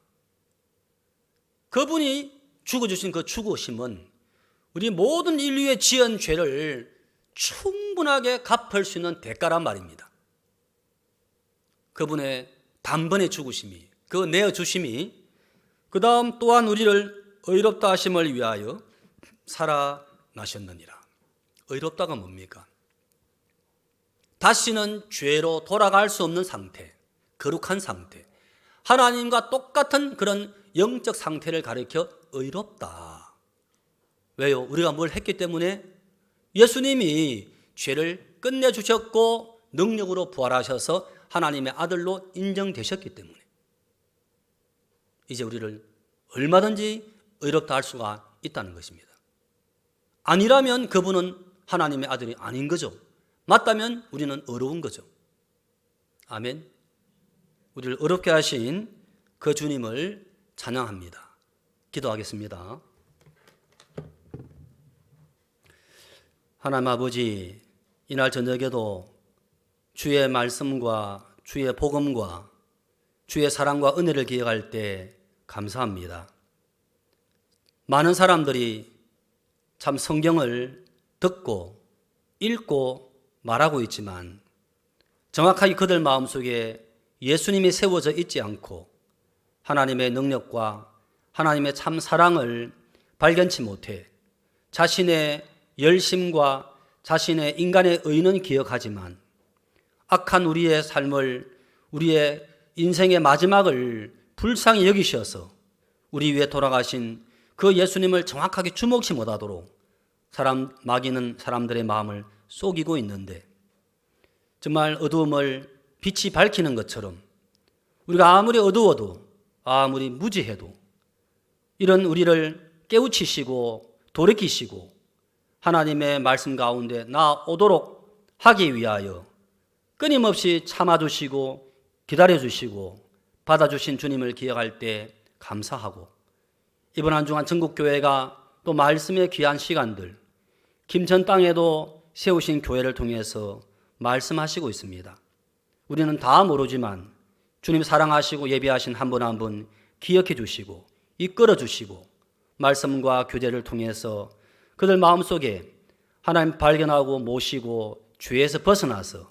그분이 죽어주신 그 죽으심은 우리 모든 인류의 지은 죄를 충분하게 갚을 수 있는 대가란 말입니다. 그분의 단번에 죽으심이, 그 내어주심이, 그 다음 또한 우리를 의롭다 하심을 위하여 살아나셨느니라. 의롭다가 뭡니까? 다시는 죄로 돌아갈 수 없는 상태, 거룩한 상태, 하나님과 똑같은 그런 영적 상태를 가리켜 의롭다. 왜요? 우리가 뭘 했기 때문에? 예수님이 죄를 끝내주셨고 능력으로 부활하셔서 하나님의 아들로 인정되셨기 때문에 이제 우리를 얼마든지 의롭다 할 수가 있다는 것입니다. 아니라면 그분은 하나님의 아들이 아닌 거죠. 맞다면 우리는 어려운 거죠. 아멘. 우리를 어렵게 하신 그 주님을 찬양합니다. 기도하겠습니다. 하나님 아버지, 이날 저녁에도 주의 말씀과 주의 복음과 주의 사랑과 은혜를 기억할 때 감사합니다. 많은 사람들이 참 성경을 듣고 읽고 말하고 있지만 정확하게 그들 마음속에 예수님이 세워져 있지 않고 하나님의 능력과 하나님의 참 사랑을 발견치 못해 자신의 열심과 자신의 인간의 의는 기억하지만 악한 우리의 삶을, 우리의 인생의 마지막을 불쌍히 여기셔서 우리 위에 돌아가신 그 예수님을 정확하게 주목치 못하도록 마귀는 사람들의 마음을 속이고 있는데, 정말 어두움을 빛이 밝히는 것처럼 우리가 아무리 어두워도, 아무리 무지해도 이런 우리를 깨우치시고 돌이키시고 하나님의 말씀 가운데 나오도록 하기 위하여 끊임없이 참아주시고 기다려주시고 받아주신 주님을 기억할 때 감사하고, 이번 한 주간 전국교회가 또 말씀의 귀한 시간들, 김천 땅에도 세우신 교회를 통해서 말씀하시고 있습니다. 우리는 다 모르지만 주님 사랑하시고 예비하신 한 분 한 분 기억해 주시고 이끌어 주시고 말씀과 교제를 통해서 그들 마음속에 하나님 발견하고 모시고 죄에서 벗어나서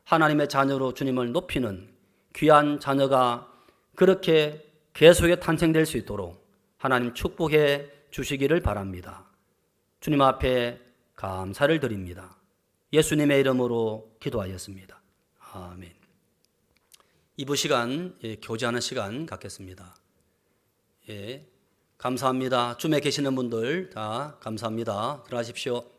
하나님의 자녀로 주님을 높이는 귀한 자녀가 그렇게 계속에 탄생될 수 있도록 하나님 축복해 주시기를 바랍니다. 주님 앞에 감사를 드립니다. 예수님의 이름으로 기도하였습니다. 아멘. 2부 시간, 교제하는 시간 갖겠습니다. 감사합니다. 줌에 계시는 분들 다 감사합니다. 들어가십시오.